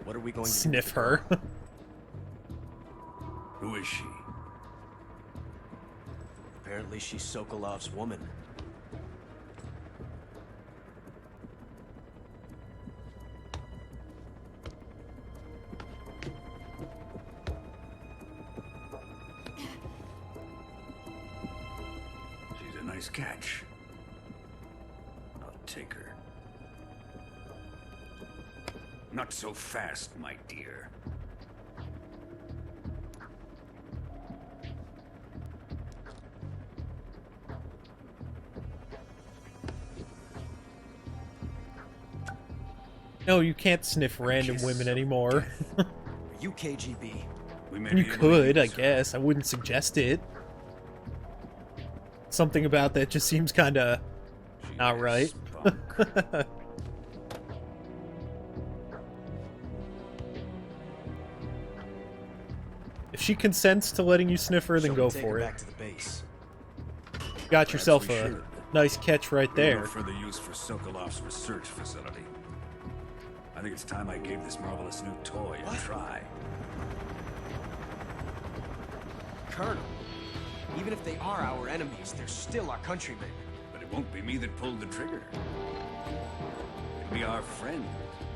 What are we going to Sniff her. Who is she? Apparently she's Sokolov's woman. She's a nice catch. I'll take her. Not so fast, my dear. No, you can't sniff random women anymore. Are you KGB? You could, I guess. I wouldn't suggest it. Something about that just seems kinda not right. If she consents to letting you sniff her, then go for it. Back to the base. Got yourself a nice catch right there. No further use for Sokolov's research facility. I think it's time I gave this marvelous new toy a try. Colonel, even if they are our enemies, they're still our countrymen. But it won't be me that pulled the trigger. It'll be our friend,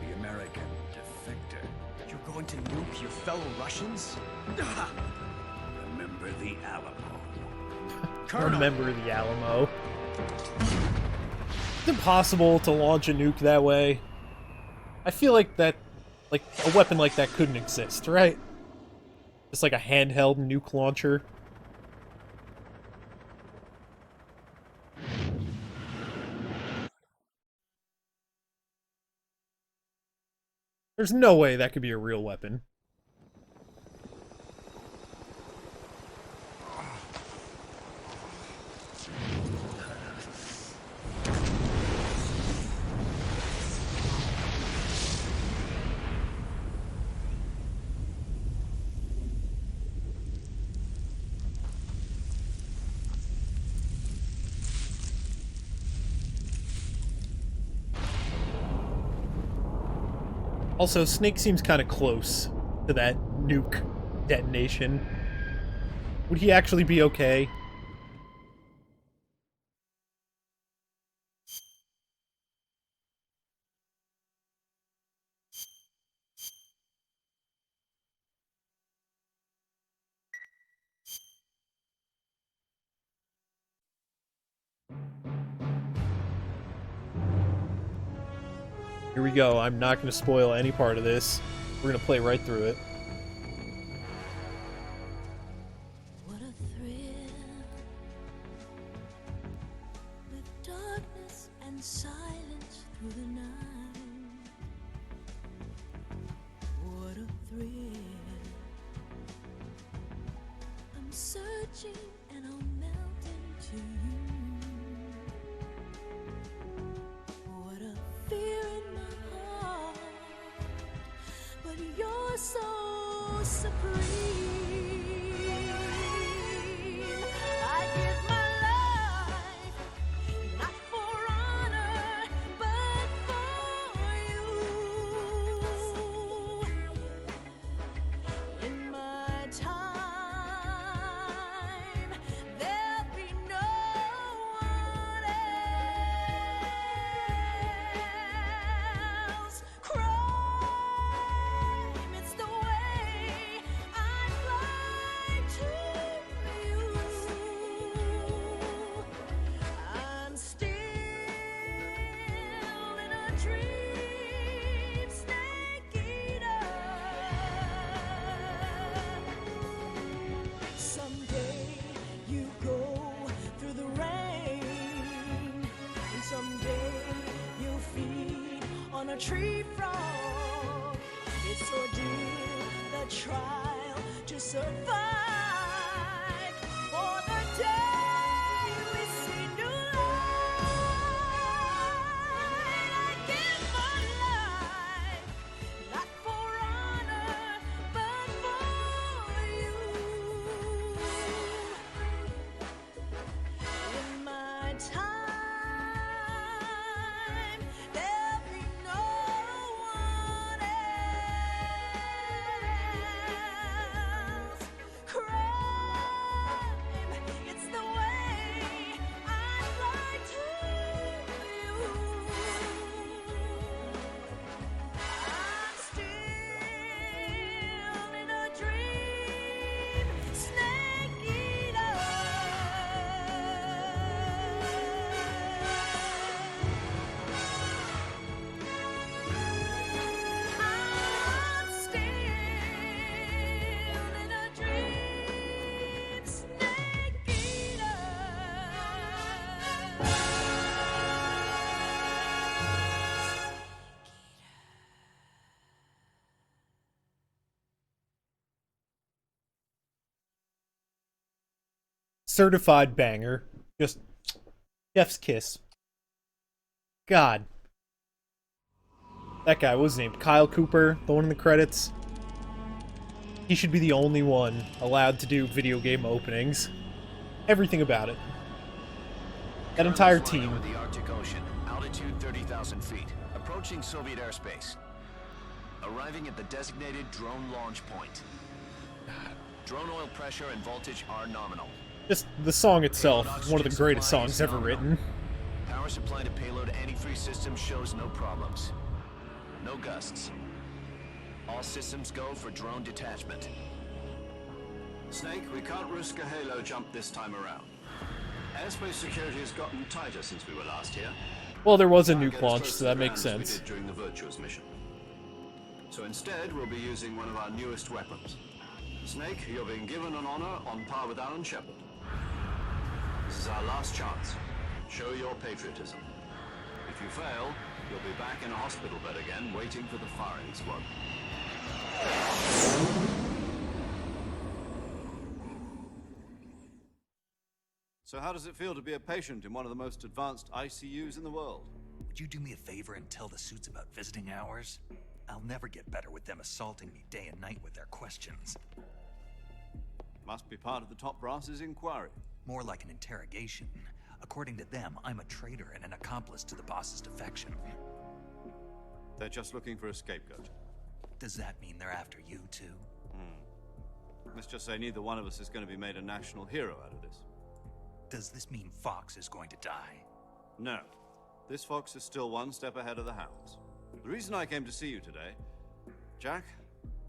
the American defector. You're going to nuke your fellow Russians? Remember the Alamo. Remember the Alamo. It's impossible to launch a nuke that way. I feel like that, like, a weapon like that couldn't exist, right? Just like a handheld nuke launcher. There's no way that could be a real weapon. Also, Snake seems kind of close to that nuke detonation. Would he actually be okay? Here we go. I'm not going to spoil any part of this. We're going to play right through it. What a thrill, with darkness and silence through the night. What a thrill. I'm searching and I'll melt into you. What a fear in my heart, but you're so supreme. I give my life, not for honor, but for you. In my time, there'll be no one else. Crime, it's the way I fly to you. I'm still in a dream, snake eater. Someday you go through the rain, and someday you'll feed on a tree frog. It's ordeal, the trial to survive. For the day we see new light, I give my life, not for honor, but for you. In my time, there'll be no Certified banger. Just chef's kiss. God. That guy, what was his name? Kyle Cooper, the one in the credits. He should be the only one allowed to do video game openings. Everything about it. That entire team. Over the Arctic Ocean, altitude 30,000 feet, approaching Soviet airspace. Arriving at the designated drone launch point. Drone oil pressure and voltage are nominal. Just the song itself is one of the greatest songs ever written. Power supply to payload antifreeze system shows no problems. No gusts. All systems go for drone detachment. Snake, we can't risk a halo jump this time around. Airspace security has gotten tighter since we were last here. Well, there was a nuke launch, so that makes sense. During the Virtuous mission. So instead, we'll be using one of our newest weapons. Snake, you're being given an honor on par with Alan Shepard. This is our last chance. Show your patriotism. If you fail, you'll be back in a hospital bed again, waiting for the firing squad. So how does it feel to be a patient in one of the most advanced ICUs in the world? Would you do me a favor and tell the suits about visiting hours? I'll never get better with them assaulting me day and night with their questions. Must be part of the top brass's inquiry. More like an interrogation. According to them, I'm a traitor and an accomplice to the boss's defection. They're just looking for a scapegoat. Does that mean they're after you, too? Let's just say neither one of us is going to be made a national hero out of this. Does this mean Fox is going to die? No. This fox is still one step ahead of the hounds. The reason I came to see you today, Jack,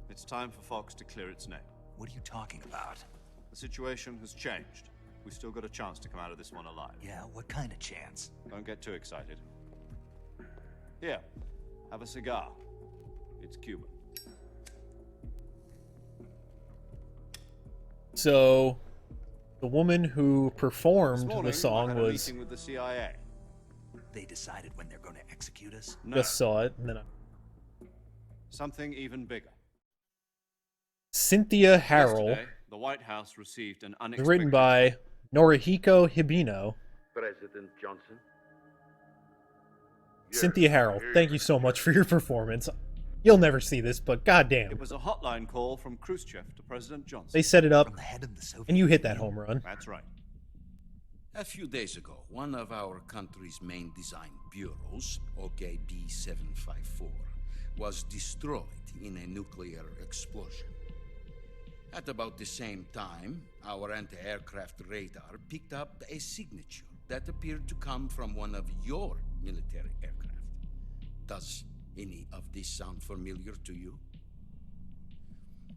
it's time for Fox to clear its name. What are you talking about? The situation has changed. We've still got a chance to come out of this one alive. Yeah, what kind of chance? Don't get too excited. Here, have a cigar. It's Cuban. So, the woman who performed the song I had a was... meeting with the CIA. They decided when they're going to execute us? No. Just saw it, and then Something even bigger. Cynthia Harrell, Yesterday, the White House received an unexpected... written by Norihiko Hibino. President Johnson. Cynthia Harrell, thank you so much for your performance. You'll never see this, but goddamn. It was a hotline call from Khrushchev to President Johnson. They set it up, From the head of the Soviet and you hit that home run. That's right. A few days ago, one of our country's main design bureaus, OKB-754, was destroyed in a nuclear explosion. At about the same time, our anti-aircraft radar picked up a signature that appeared to come from one of your military aircraft. Does any of this sound familiar to you?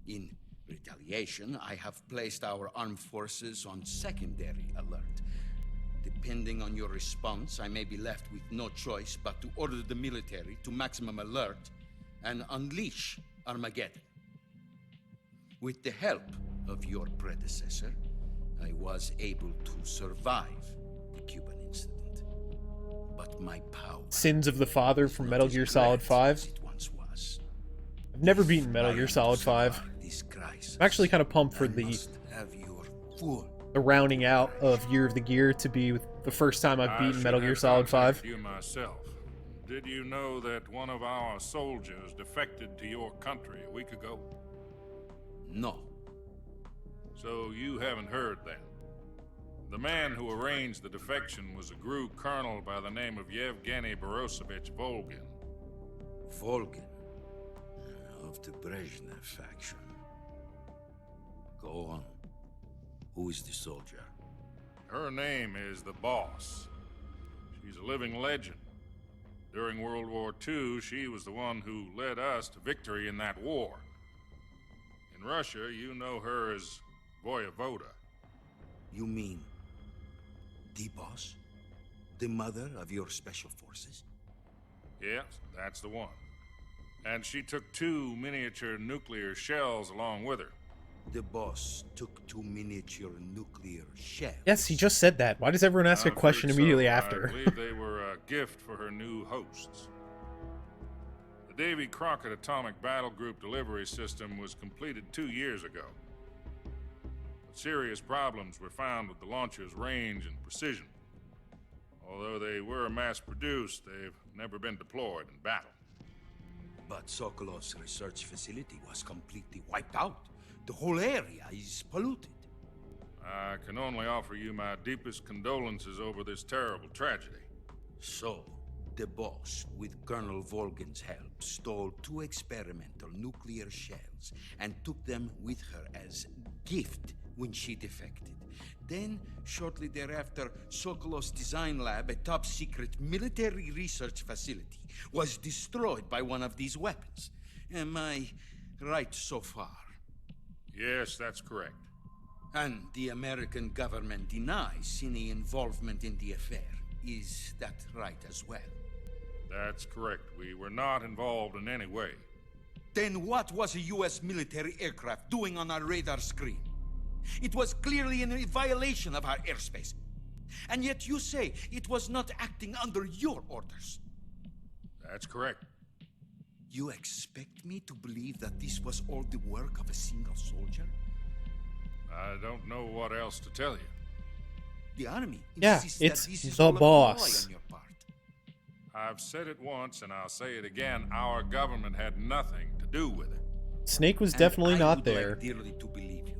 In retaliation, I have placed our armed forces on secondary alert. Depending on your response, I may be left with no choice but to order the military to maximum alert and unleash Armageddon. With the help of your predecessor, I was able to survive the Cuban incident. But my power... Sins of the Father from Metal Gear Solid 5. I've never beaten Metal Gear Solid 5. I'm actually kind of pumped for the rounding out of Year of the Gear to be the first time I've beaten Metal Gear Solid 5. You myself. Did you know that one of our soldiers defected to your country a week ago? No. So you haven't heard then. The man who arranged the defection was a GRU colonel by the name of Yevgeny Borosovich Volgin. Volgin? Of the Brezhnev faction. Go on. Who is the soldier? Her name is the Boss. She's a living legend. During World War II, she was the one who led us to victory in that war. In Russia, you know her as Voyevoda. You mean the Boss? The mother of your special forces? Yes, that's the one. And she took 2 miniature nuclear shells along with her. The Boss took 2 miniature nuclear shells? Yes, he just said that. Why does everyone ask a question immediately after? I believe they were a gift for her new hosts. The Davy Crockett Atomic Battle Group delivery system was completed 2 years ago. But serious problems were found with the launcher's range and precision. Although they were mass-produced, they've never been deployed in battle. But Sokolov's research facility was completely wiped out. The whole area is polluted. I can only offer you my deepest condolences over this terrible tragedy. So, the boss, with Colonel Volgin's help, stole 2 experimental nuclear shells and took them with her as gift when she defected. Then, shortly thereafter, Sokolov's design lab, a top-secret military research facility, was destroyed by one of these weapons. Am I right so far? Yes, that's correct. And the American government denies any involvement in the affair. Is that right as well? That's correct. We were not involved in any way. Then what was a U.S. military aircraft doing on our radar screen? It was clearly in a violation of our airspace. And yet you say it was not acting under your orders. That's correct. You expect me to believe that this was all the work of a single soldier? I don't know what else to tell you. The army it's insists that this is the all a ploy boss. on your part. I've said it once and I'll say it again. Our government had nothing to do with it. Snake was And definitely I not would there. like dearly to believe you.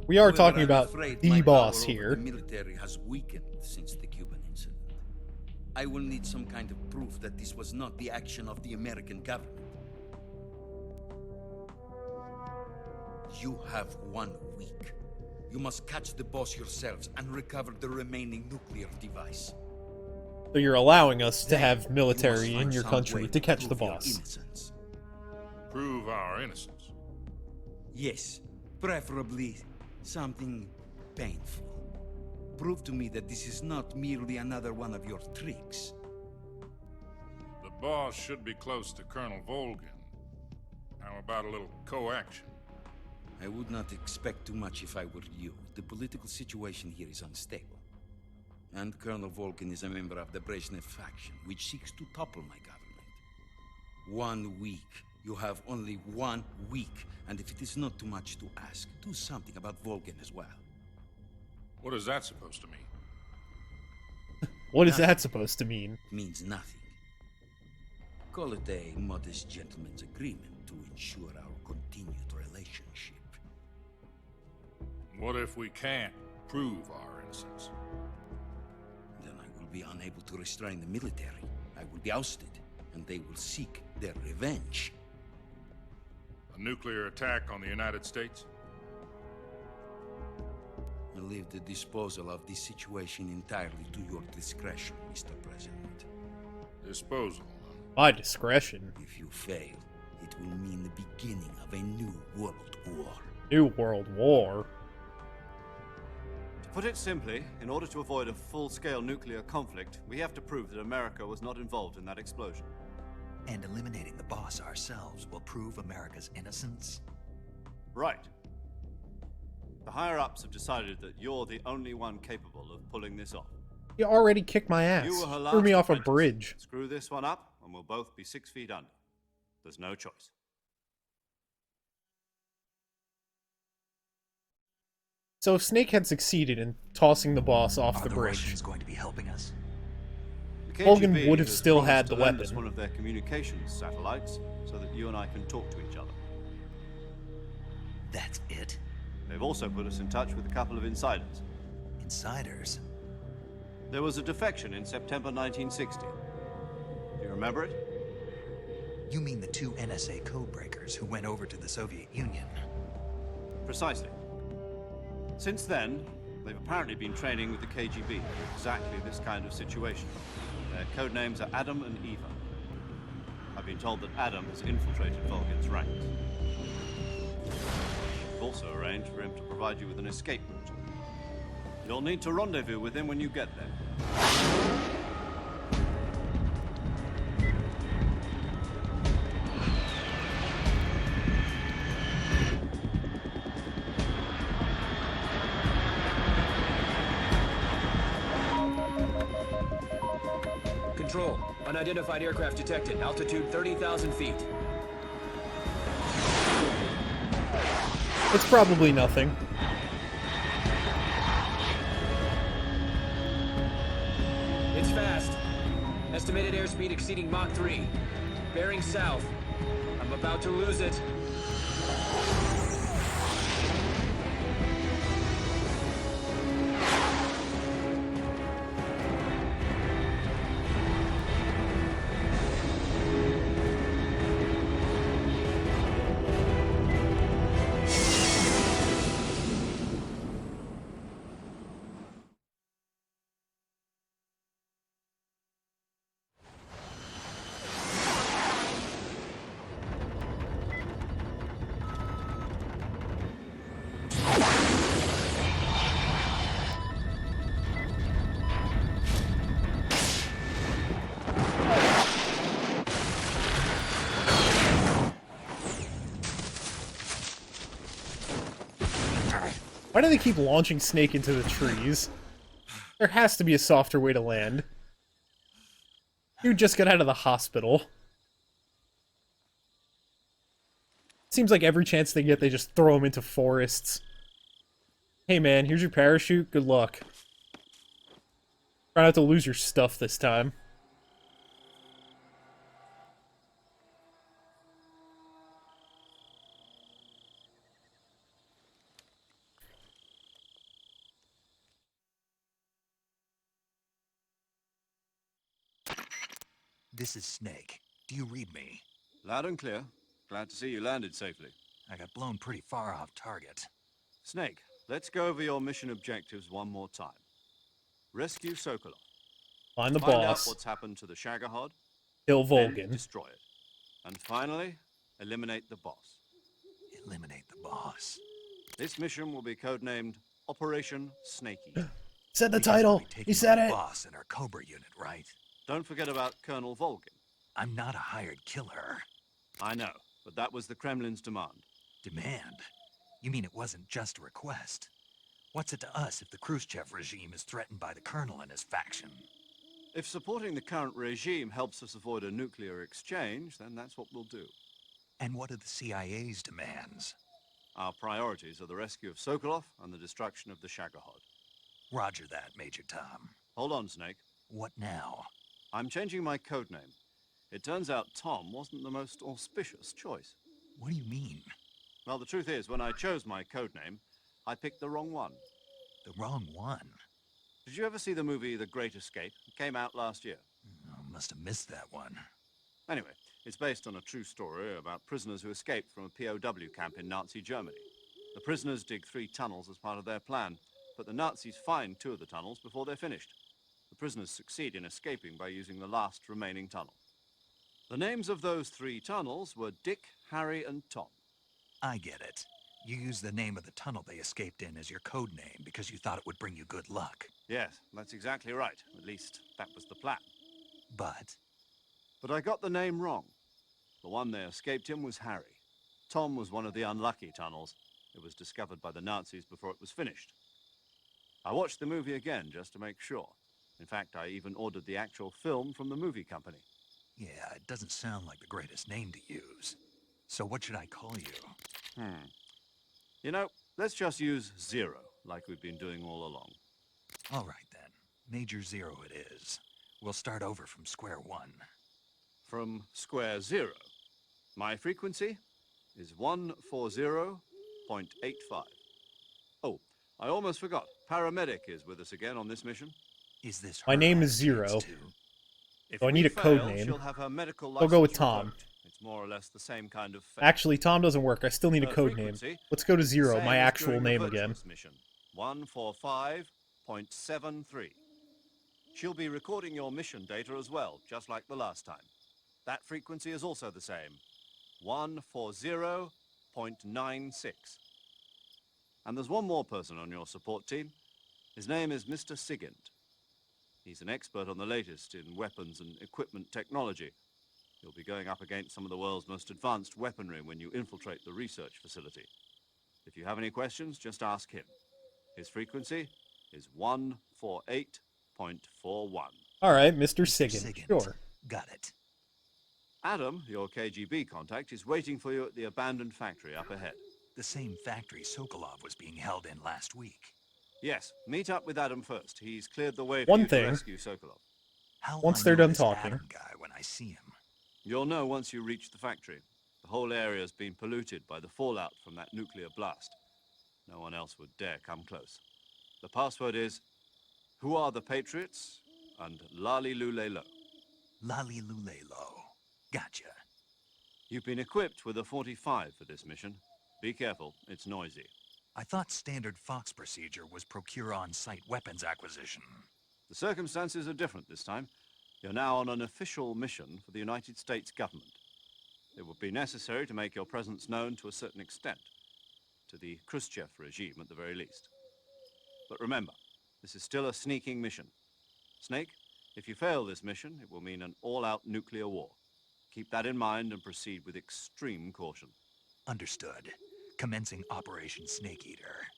We are However, talking I'm about afraid the my boss power over here. The military has weakened since the Cuban incident. I will need some kind of proof that this was not the action of the American government. You have 1 week. You must catch the boss yourselves and recover the remaining nuclear device. So you're allowing us to have You military must in find your some country way to catch the prove your boss. innocence. Prove our innocence. Yes, preferably something painful. Prove to me that this is not merely another one of your tricks. The boss should be close to Colonel Volgin. How about a little co-action? I would not expect too much if I were you. The political situation here is unstable. And Colonel Volgin is a member of the Brezhnev faction, which seeks to topple my government. 1 week. You have only 1 week. And if it is not too much to ask, do something about Volgin as well. What is that supposed to mean? What is that supposed to mean? Means nothing. Call it a modest gentleman's agreement to ensure our continued relationship. What if we can't prove our innocence? Then I will be unable to restrain the military. I will be ousted, and they will seek their revenge. A nuclear attack on the United States? I leave the disposal of this situation entirely to your discretion, Mr. President. Disposal? By discretion. If you fail, it will mean the beginning of a new world war. New World War? To put it simply, in order to avoid a full-scale nuclear conflict, we have to prove that America was not involved in that explosion. And eliminating the boss ourselves will prove America's innocence? Right. The higher-ups have decided that you're the only one capable of pulling this off. You already kicked my ass. You were her Threw me last off a apprentice. bridge. Screw this one up, and we'll both be 6 feet under. There's no choice. So if Snake had succeeded in tossing the boss off the Are the bridge, Russians going to be helping us? The Volgin KGB would have has still promised had to the lend us weapon. one of their communications satellites, so that you and I can talk to each other. That's it? They've also put us in touch with a couple of insiders. Insiders? There was a defection in September 1960. Do you remember it? You mean the 2 NSA codebreakers who went over to the Soviet Union? Precisely. Since then, they've apparently been training with the KGB in exactly this kind of situation. Their code names are Adam and Eva. I've been told that Adam has infiltrated Volgin's ranks. We've also arranged for him to provide you with an escape route. You'll need to rendezvous with him when you get there. Control. Unidentified aircraft detected. Altitude 30,000 feet. it's probably nothing. fast. Estimated airspeed exceeding Mach 3. Bearing south. I'm about to lose it. Why do they keep launching Snake into the trees? There has to be a softer way to land. You just got out of the hospital. Seems like every chance they get, they just throw him into forests. Hey man, here's your parachute, good luck. Try not to lose your stuff this time. This is Snake. Do you read me? Loud and clear. Glad to see you landed safely. I got blown pretty far off target. Snake, let's go over your mission objectives one more time. Rescue Sokolov. Find the Find out boss. what's happened to the Shagohod. Kill Then Volgin. destroy it. And finally, eliminate the boss. Eliminate the boss. This mission will be codenamed Operation Snakey. Said the Because title. we'll be taking He said on it. the boss in our Cobra unit, right? Don't forget about Colonel Volgin. I'm not a hired killer. I know, but that was the Kremlin's demand. Demand? You mean it wasn't just a request? What's it to us if the Khrushchev regime is threatened by the Colonel and his faction? If supporting the current regime helps us avoid a nuclear exchange, then that's what we'll do. And what are the CIA's demands? Our priorities are the rescue of Sokolov and the destruction of the Shagohod. Roger that, Major Tom. Hold on, Snake. What now? I'm changing my codename. It turns out Tom wasn't the most auspicious choice. What do you mean? Well, the truth is, when I chose my codename, I picked the wrong one. The wrong one? Did you ever see the movie The Great Escape? It came out last year. Oh, must have missed that one. Anyway, it's based on a true story about prisoners who escaped from a POW camp in Nazi Germany. The prisoners dig 3 tunnels as part of their plan, but the Nazis find 2 of the tunnels before they're finished. The prisoners succeed in escaping by using the last remaining tunnel. The names of those 3 tunnels were Dick, Harry, and Tom. I get it. You used the name of the tunnel they escaped in as your code name because you thought it would bring you good luck. Yes, that's exactly right. At least, that was the plan. But I got the name wrong. The one they escaped in was Harry. Tom was one of the unlucky tunnels. It was discovered by the Nazis before it was finished. I watched the movie again just to make sure. In fact, I even ordered the actual film from the movie company. yeah, it doesn't sound like the greatest name to use. So what should I call you? You know, let's just use Zero, like we've been doing all along. All right then. Major Zero it is. We'll start over from square one. From square 0. My frequency is 140.85. Oh, I almost forgot. Paramedic is with us again on this mission. Is this My her name I is have Zero. kids to? If So I we need a code fail, name. she'll have her medical I'll go with license Tom. revoked. It's more or less the same kind of fate. Actually, Tom doesn't work. I still need a Her code name. frequency, Let's go to Zero, same my as actual during the name again. Virtuous mission, 145.73. She'll be recording your mission data as well, just like the last time. That frequency is also the same, 140.96. And there's one more person on your support team. His name is Mr. Sigint. He's an expert on the latest in weapons and equipment technology. You'll be going up against some of the world's most advanced weaponry when you infiltrate the research facility. If you have any questions, just ask him. His frequency is 148.41. All right, Mr. Sigint. Sure. Got it. Adam, your KGB contact, is waiting for you at the abandoned factory up ahead. The same factory Sokolov was being held in last week. Yes, meet up with Adam first. He's cleared the way for One you thing. to rescue Sokolov. How once will I they're know done this talking. Adam guy when I see him? You'll know once you reach the factory. The whole area's been polluted by the fallout from that nuclear blast. No one else would dare come close. The password is, "Who are the Patriots?" and Lali Lule Lo. Lali Lule Lo. Gotcha. You've been equipped with a 45 for this mission. Be careful, it's noisy. I thought standard Fox procedure was procure on-site weapons acquisition. The circumstances are different this time. You're now on an official mission for the United States government. It would be necessary to make your presence known to a certain extent, to the Khrushchev regime at the very least. But remember, this is still a sneaking mission. Snake, if you fail this mission, it will mean an all-out nuclear war. Keep that in mind and proceed with extreme caution. Understood. Commencing Operation Snake Eater.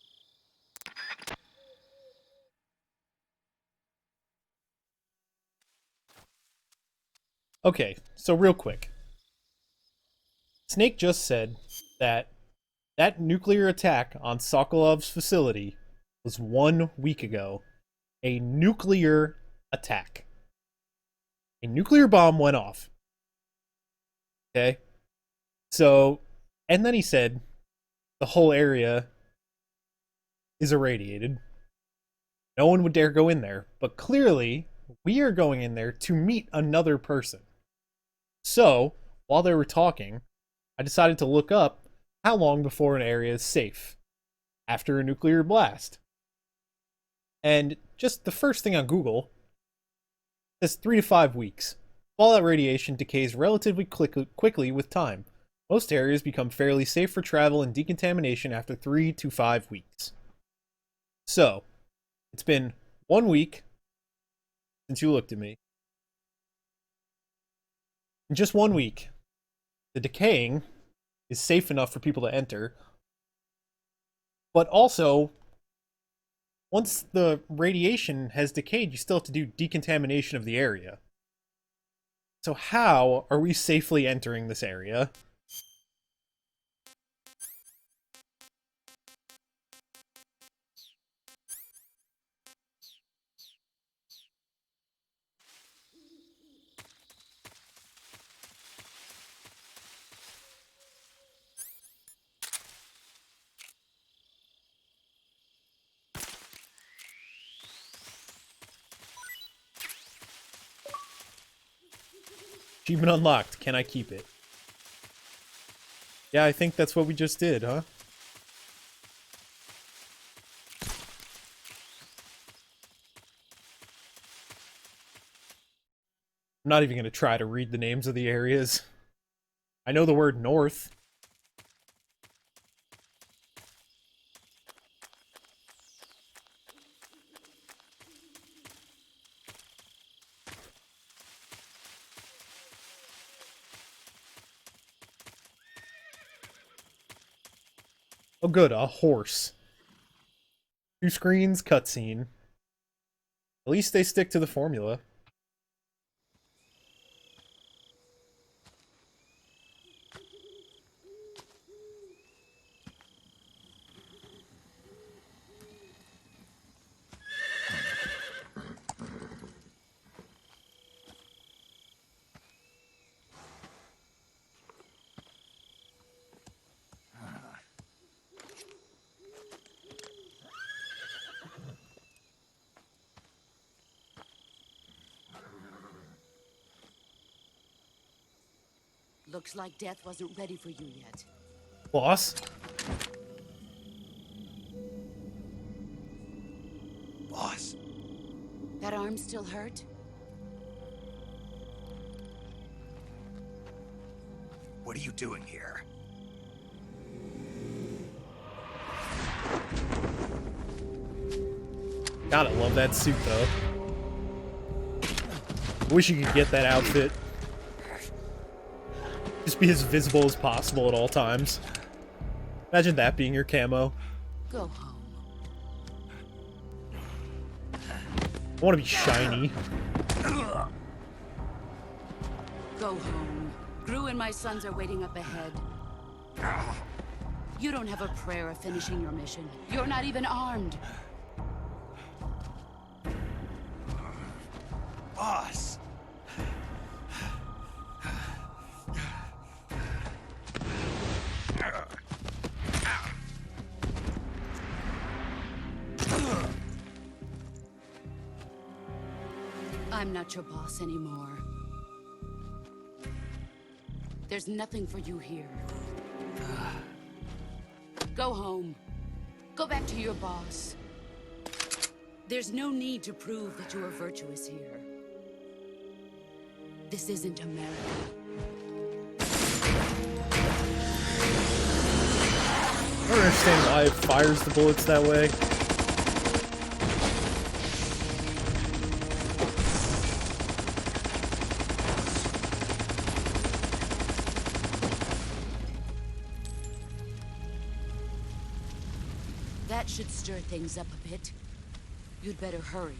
Okay, so real quick. Snake just said that that nuclear attack on Sokolov's facility was 1 week ago. A nuclear attack. A nuclear bomb went off. Okay? So, and then he said the whole area is irradiated. No one would dare go in there. But clearly, we are going in there to meet another person. So, while they were talking, I decided to look up how long before an area is safe after a nuclear blast. And just the first thing on Google says 3 to 5 weeks. Fallout radiation decays relatively quickly with time. Most areas become fairly safe for travel and decontamination after 3 to 5 weeks. So, it's been 1 week since you looked at me. In just 1 week, the decaying is safe enough for people to enter. But also, once the radiation has decayed, you still have to do decontamination of the area. So how are we safely entering this area? Achievement unlocked. Can I keep it? Yeah, I think that's what we just did, huh? I'm not even going to try to read the names of the areas. I know the word north. Oh good, a horse. 2 screens, cutscene. At least they stick to the formula. Looks like death wasn't ready for you yet. Boss? Boss? That arm still hurt? What are you doing here? Gotta love that suit, though. Wish you could get that outfit. Just be as visible as possible at all times. Imagine that being your camo. Go home. I want to be shiny. Go home. Gru and my sons are waiting up ahead. You don't have a prayer of finishing your mission. You're not even armed. Boss! I'm not your boss anymore. There's nothing for you here. Go home. Go back to your boss. There's no need to prove that you are virtuous here. This isn't America. I don't understand why it fires the bullets that way. That should stir things up a bit. You'd better hurry.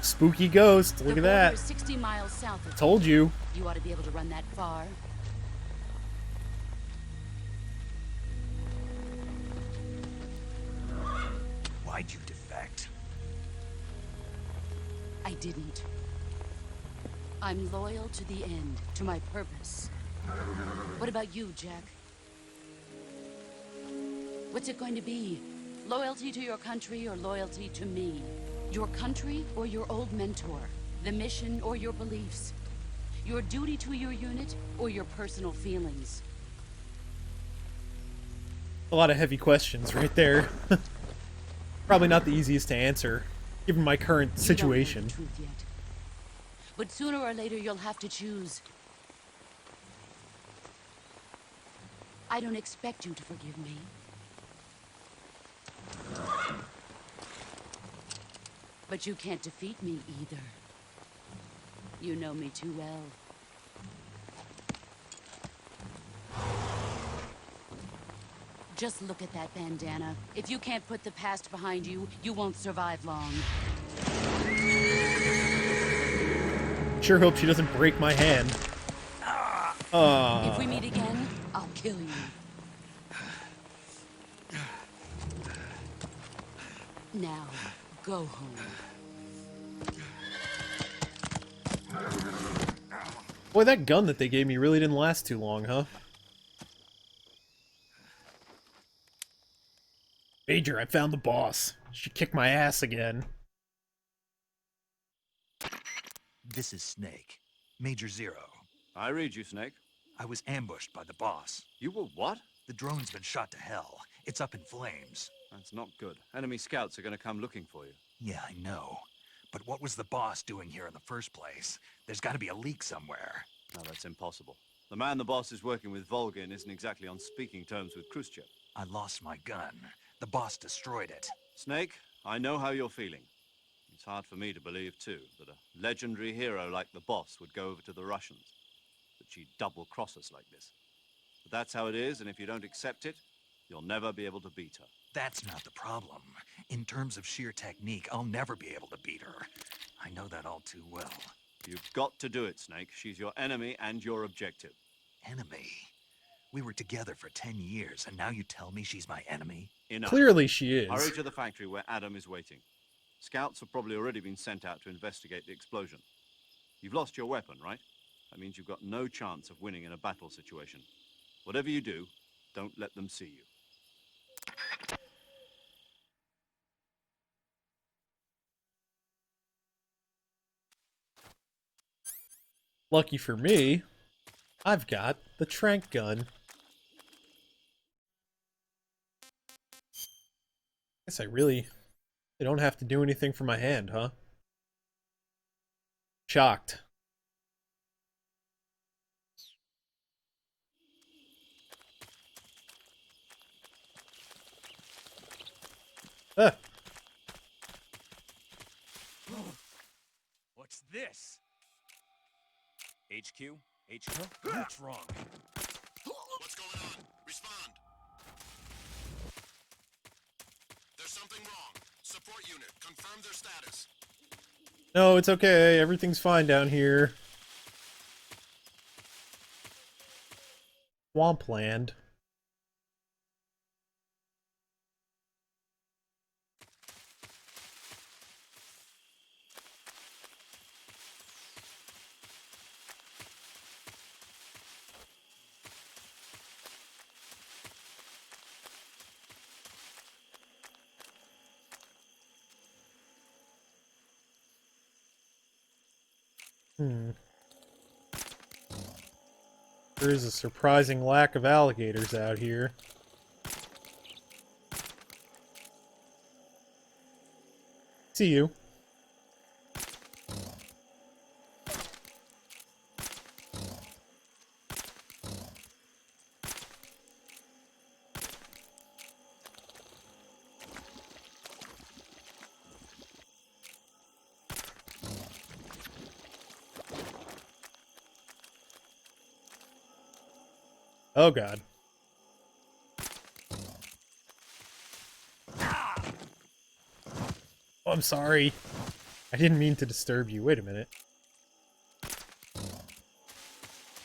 Spooky ghost, look at that. 60 miles south of Told you. You ought to be able to run that far. Why'd you defect? I didn't. I'm loyal to the end, to my purpose. What about you, Jack? What's it going to be? Loyalty to your country or loyalty to me? Your country or your old mentor? The mission or your beliefs? Your duty to your unit or your personal feelings? A lot of heavy questions right there. Probably not the easiest to answer, given my current situation. You don't know the truth yet. But sooner or later you'll have to choose. I don't expect you to forgive me. But you can't defeat me either. You know me too well. Just look at that bandana. If you can't put the past behind you, you won't survive long. Sure hope she doesn't break my hand. If we meet again, I'll kill you. Now, go home. Boy, that gun that they gave me really didn't last too long, huh? Major, I found the boss. She kicked my ass again. This is Snake. Major Zero. I read you, Snake. I was ambushed by the boss. You were what? The drone's been shot to hell. It's up in flames. That's not good. Enemy scouts are going to come looking for you. Yeah, I know. But what was the boss doing here in the first place? There's got to be a leak somewhere. No, that's impossible. The man the boss is working with, Volgin, isn't exactly on speaking terms with Khrushchev. I lost my gun. The boss destroyed it. Snake, I know how you're feeling. It's hard for me to believe, too, that a legendary hero like the boss would go over to the Russians. That she'd double-cross us like this. But that's how it is, and if you don't accept it, you'll never be able to beat her. That's not the problem. In terms of sheer technique, I'll never be able to beat her. I know that all too well. You've got to do it, Snake. She's your enemy and your objective. Enemy? We were together for 10 years, and now you tell me she's my enemy? Enough. Clearly she is. Hurry to the factory where Adam is waiting. Scouts have probably already been sent out to investigate the explosion. You've lost your weapon, right? That means you've got no chance of winning in a battle situation. Whatever you do, don't let them see you. Lucky for me, I've got the trank gun. Guess I don't have to do anything for my hand, huh? Shocked. Ah. What's this? HQ? What's wrong? What's going on? Respond. There's something wrong. Support unit, confirm their status. No, it's okay. Everything's fine down here. Swampland. There is a surprising lack of alligators out here. See you. Oh god. Oh, I'm sorry. I didn't mean to disturb you. Wait a minute. Am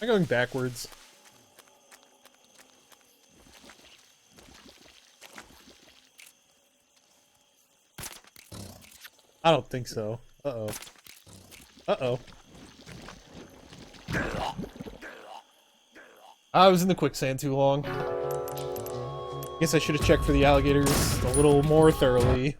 I going backwards? I don't think so. Uh-oh. Uh-oh. I was in the quicksand too long. Guess I should have checked for the alligators a little more thoroughly.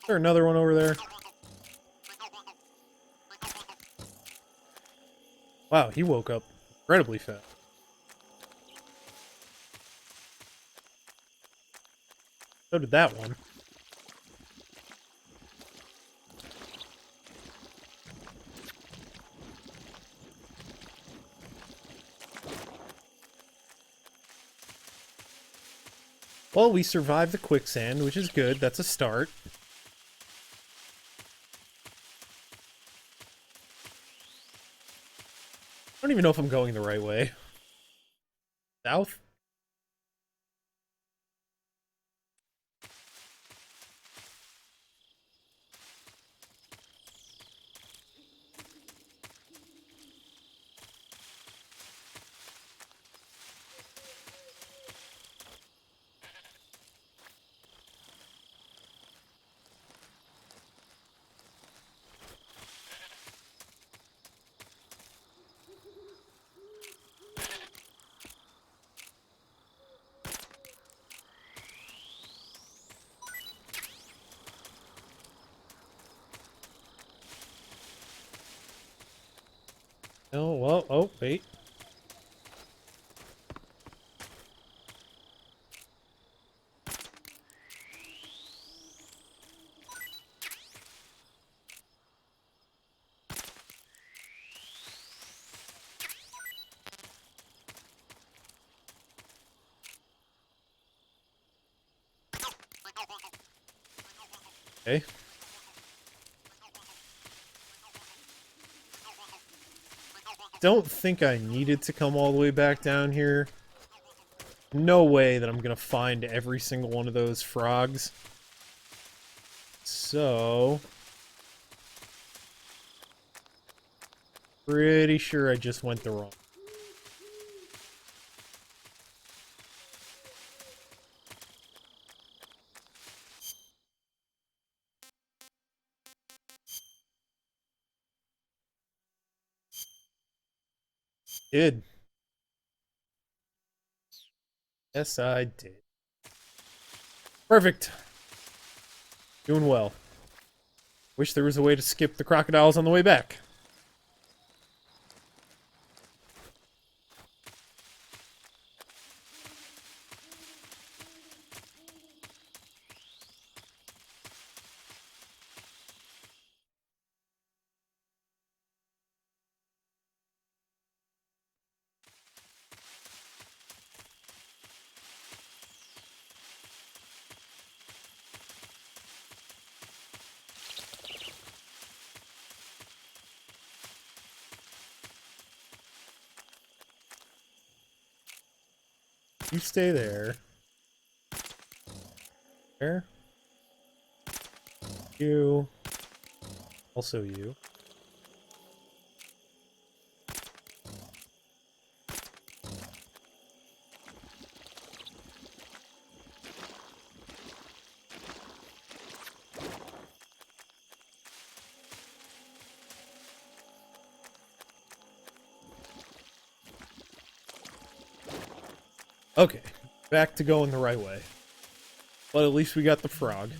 Is there another one over there? Wow, he woke up incredibly fast. So did that one. Well, we survived the quicksand, which is good. That's a start. I don't even know if I'm going the right way. South? Oh, well, oh, wait. Okay. Don't think I needed to come all the way back down here. No way that I'm gonna find every single one of those frogs. So... pretty sure I just went the wrong. Did. Yes, I did. Perfect. Doing well. Wish there was a way to skip the crocodiles on the way back. You stay there. There. You. Also you. Okay, back to going the right way. But at least we got the frog.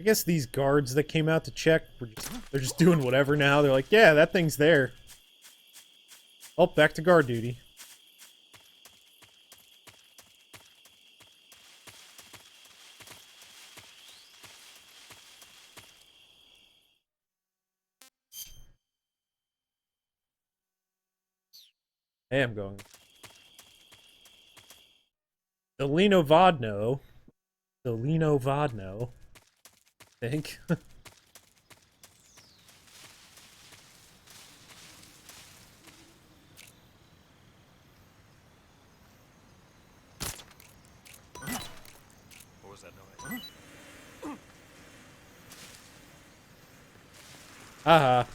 I guess these guards that came out to check, they're just doing whatever now. They're like, yeah, that thing's there. Oh, back to guard duty. Hey, I'm going. Delino Vodno. Delino Vodno. I think. What was that noise? Haha.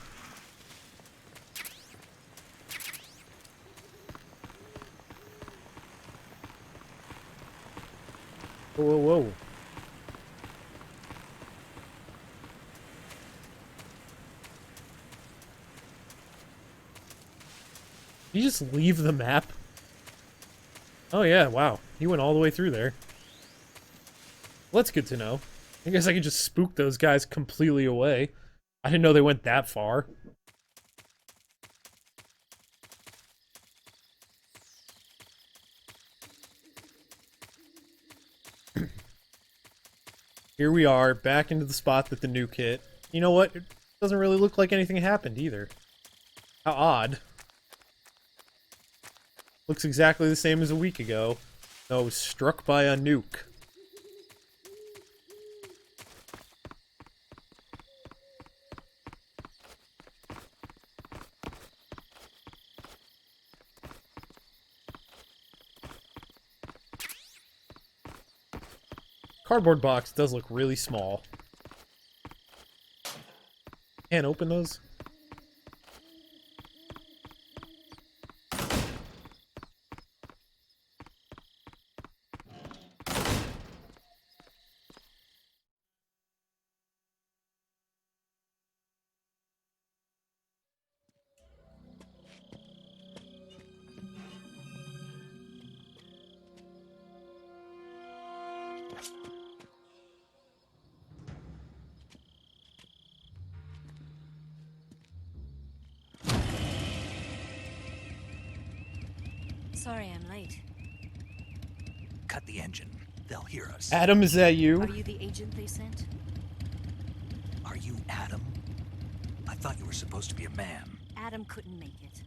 Whoa, whoa, whoa. Did you just leave the map? Oh yeah, wow. He went all the way through there. Well, that's good to know. I guess I could just spook those guys completely away. I didn't know they went that far. Here we are, back into the spot that the nuke hit. You know what? It doesn't really look like anything happened either. How odd. Looks exactly the same as a week ago. No, it was struck by a nuke. Cardboard box does look really small. Can't open those? Sorry I'm late. Cut the engine. They'll hear us. Adam, is that you? Are you the agent they sent? Are you Adam? I thought you were supposed to be a man. Adam couldn't make it.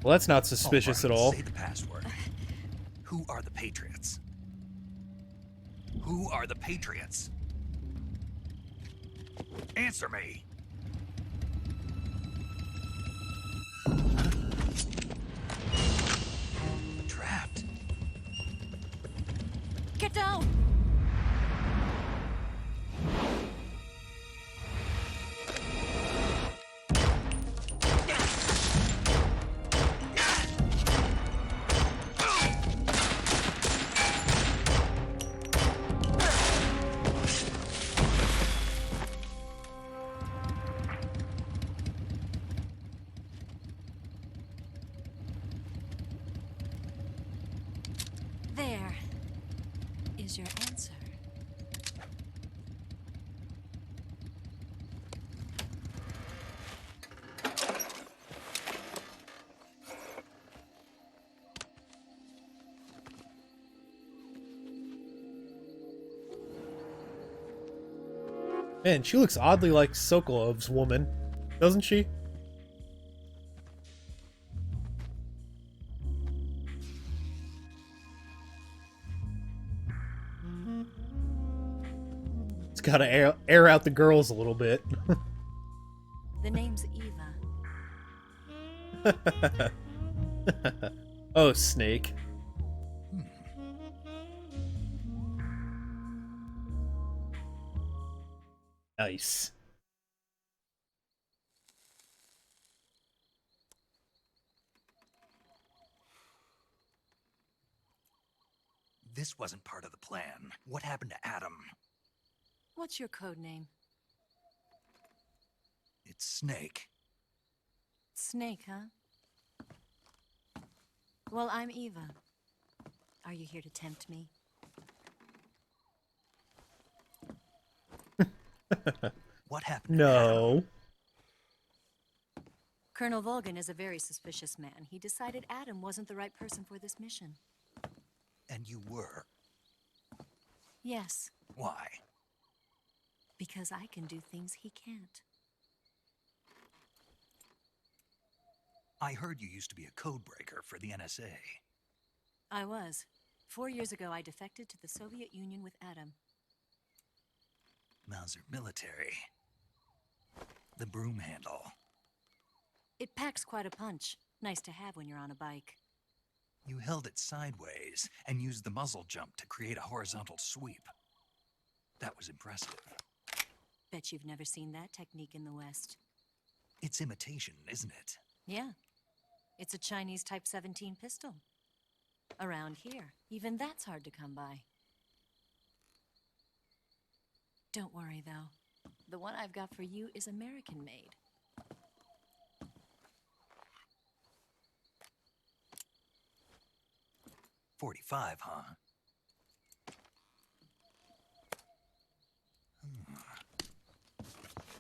Well, that's not suspicious at all. Say the password. Who are the Patriots? Who are the Patriots? Answer me! Trapped. Get down! There is your answer. Man, she looks oddly like Sokolov's woman, doesn't she? It's gotta air out the girls a little bit. The name's Eva. Oh, Snake. Nice. This wasn't part of the plan. What happened to Adam? What's your code name? It's Snake. Snake, huh? Well, I'm Eva. Are you here to tempt me? What happened? No. Colonel Volgan is a very suspicious man. He decided Adam wasn't the right person for this mission. And you were? Yes. Why? Because I can do things he can't. I heard you used to be a codebreaker for the NSA. I was. 4 years ago, I defected to the Soviet Union with Adam. Mauser military. The broom handle. It packs quite a punch. Nice to have when you're on a bike. You held it sideways and used the muzzle jump to create a horizontal sweep. That was impressive. Bet you've never seen that technique in the West. It's imitation, isn't it? Yeah. It's a Chinese Type 17 pistol. Around here, even that's hard to come by. Don't worry, though. The one I've got for you is American-made. .45, huh?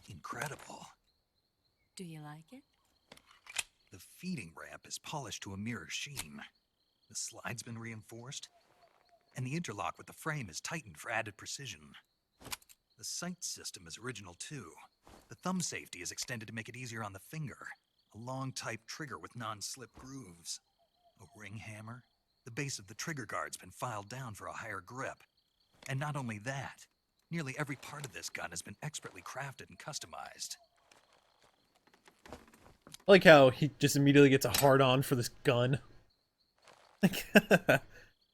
Incredible. Do you like it? The feeding ramp is polished to a mirror sheen. The slide's been reinforced, and the interlock with the frame is tightened for added precision. The sight system is original too. The thumb safety is extended to make it easier on the finger. A long type trigger with non-slip grooves. A ring hammer. The base of the trigger guard's been filed down for a higher grip. And not only that, nearly every part of this gun has been expertly crafted and customized. I like how he just immediately gets a hard-on for this gun.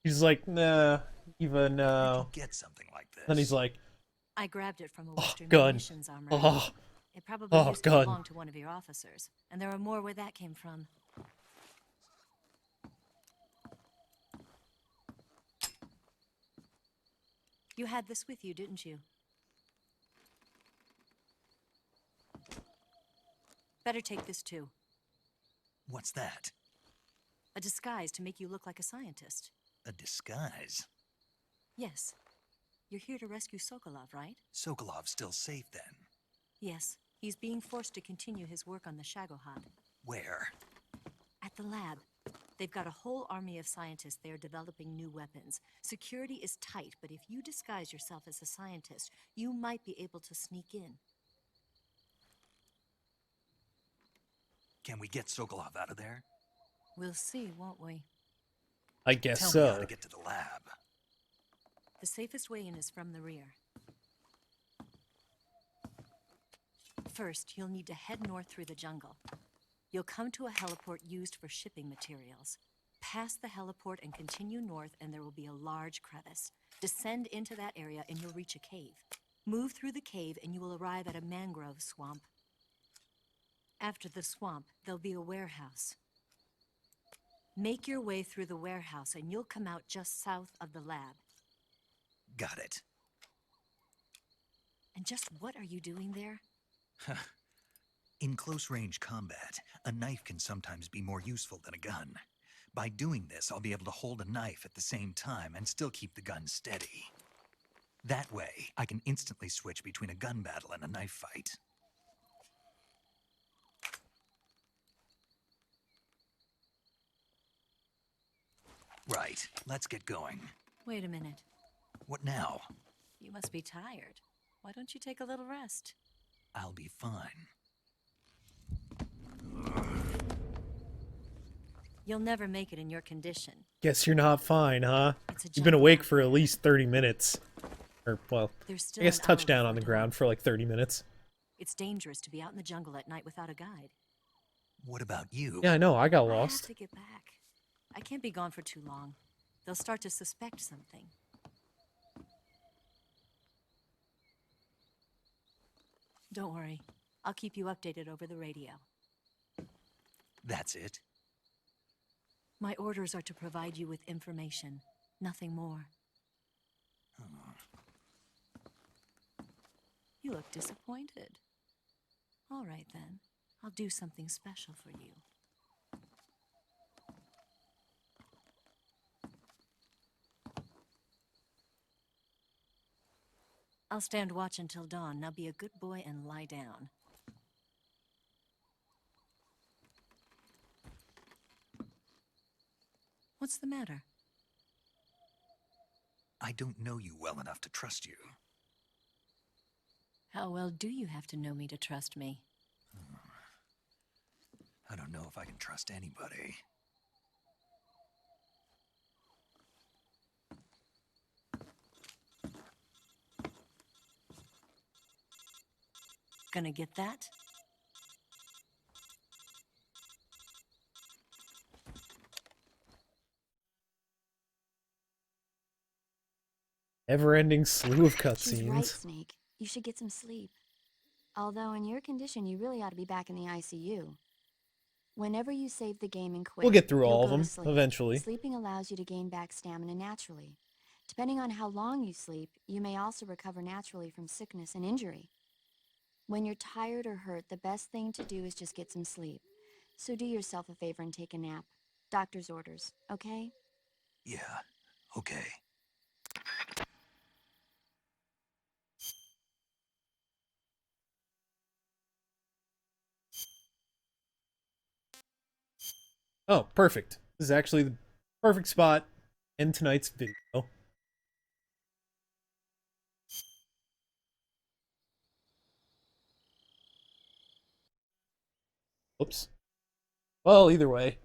He's like, nah, Eva, no. Get something like this. Then he's like, I grabbed it from a Western gun. munitions armory. Oh, It probably used to gun. belong to one of your officers, and there are more where that came from. You had this with you, didn't you? Better take this too. What's that? A disguise to make you look like a scientist. A disguise? Yes. You're here to rescue Sokolov, right? Sokolov's still safe then? Yes. He's being forced to continue his work on the Shagohod. Where? At the lab. They've got a whole army of scientists there developing new weapons. Security is tight, but if you disguise yourself as a scientist, you might be able to sneak in. Can we get Sokolov out of there? We'll see, won't we? I guess Tell so. me how to get to the lab. The safest way in is from the rear. First, you'll need to head north through the jungle. You'll come to a heliport used for shipping materials. Pass the heliport and continue north, and there will be a large crevice. Descend into that area and you'll reach a cave. Move through the cave and you will arrive at a mangrove swamp. After the swamp, there'll be a warehouse. Make your way through the warehouse and you'll come out just south of the lab. Got it. And just what are you doing there? In close-range combat, a knife can sometimes be more useful than a gun. By doing this, I'll be able to hold a knife at the same time and still keep the gun steady. That way, I can instantly switch between a gun battle and a knife fight. Right, let's get going. Wait a minute. What now? You must be tired. Why don't you take a little rest? I'll be fine. You'll never make it in your condition. Guess you're not fine, huh? It's a You've been jungle awake out for at least 30 minutes. Or, well, There's I still guess an hour touchdown on before the ground for like 30 minutes. It's dangerous to be out in the jungle at night without a guide. What about you? Yeah, I know, I got I have lost. to get back. I can't be gone for too long. They'll start to suspect something. Don't worry. I'll keep you updated over the radio. That's it? My orders are to provide you with information, nothing more. You look disappointed. All right, then. I'll do something special for you. I'll stand watch until dawn. Now be a good boy and lie down. What's the matter? I don't know you well enough to trust you. How well do you have to know me to trust me? I don't know if I can trust anybody. Gonna get that? Never-ending slew of She's right, cutscenes. Snake. You should get some sleep. Although in your condition, you really ought to be back in the ICU. Whenever you save the game and quit, We'll get through you'll all of go to them, sleep. eventually. Sleeping allows you to gain back stamina naturally. Depending on how long you sleep, you may also recover naturally from sickness and injury. When you're tired or hurt, the best thing to do is just get some sleep. So do yourself a favor and take a nap. Doctor's orders, okay? Yeah, okay. Oh, perfect. This is actually the perfect spot in tonight's video. Oops. Well, either way.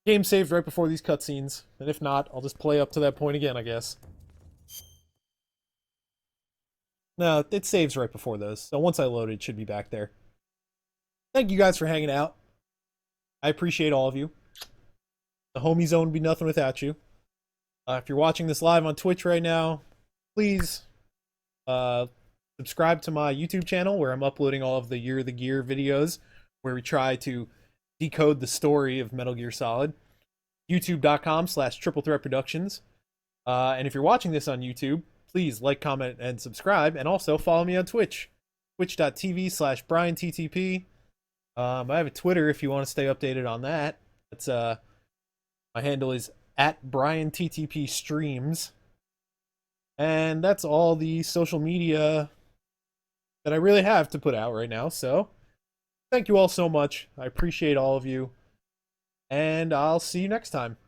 Game saved right before these cutscenes, and if not, I'll just play up to that point again, I guess. No, it saves right before those, so once I load it, it should be back there. Thank you guys for hanging out. I appreciate all of you. The homie zone would be nothing without you. If you're watching this live on Twitch right now, please subscribe to my YouTube channel where I'm uploading all of the Year of the Gear videos where we try to decode the story of Metal Gear Solid. YouTube.com/Triple Threat Productions. And if you're watching this on YouTube, please like, comment, and subscribe. And also follow me on Twitch. Twitch.tv/BrianTTP. I have a Twitter if you want to stay updated on that. That's my handle is @BrianTTPStreams. And that's all the social media that I really have to put out right now. So thank you all so much. I appreciate all of you. And I'll see you next time.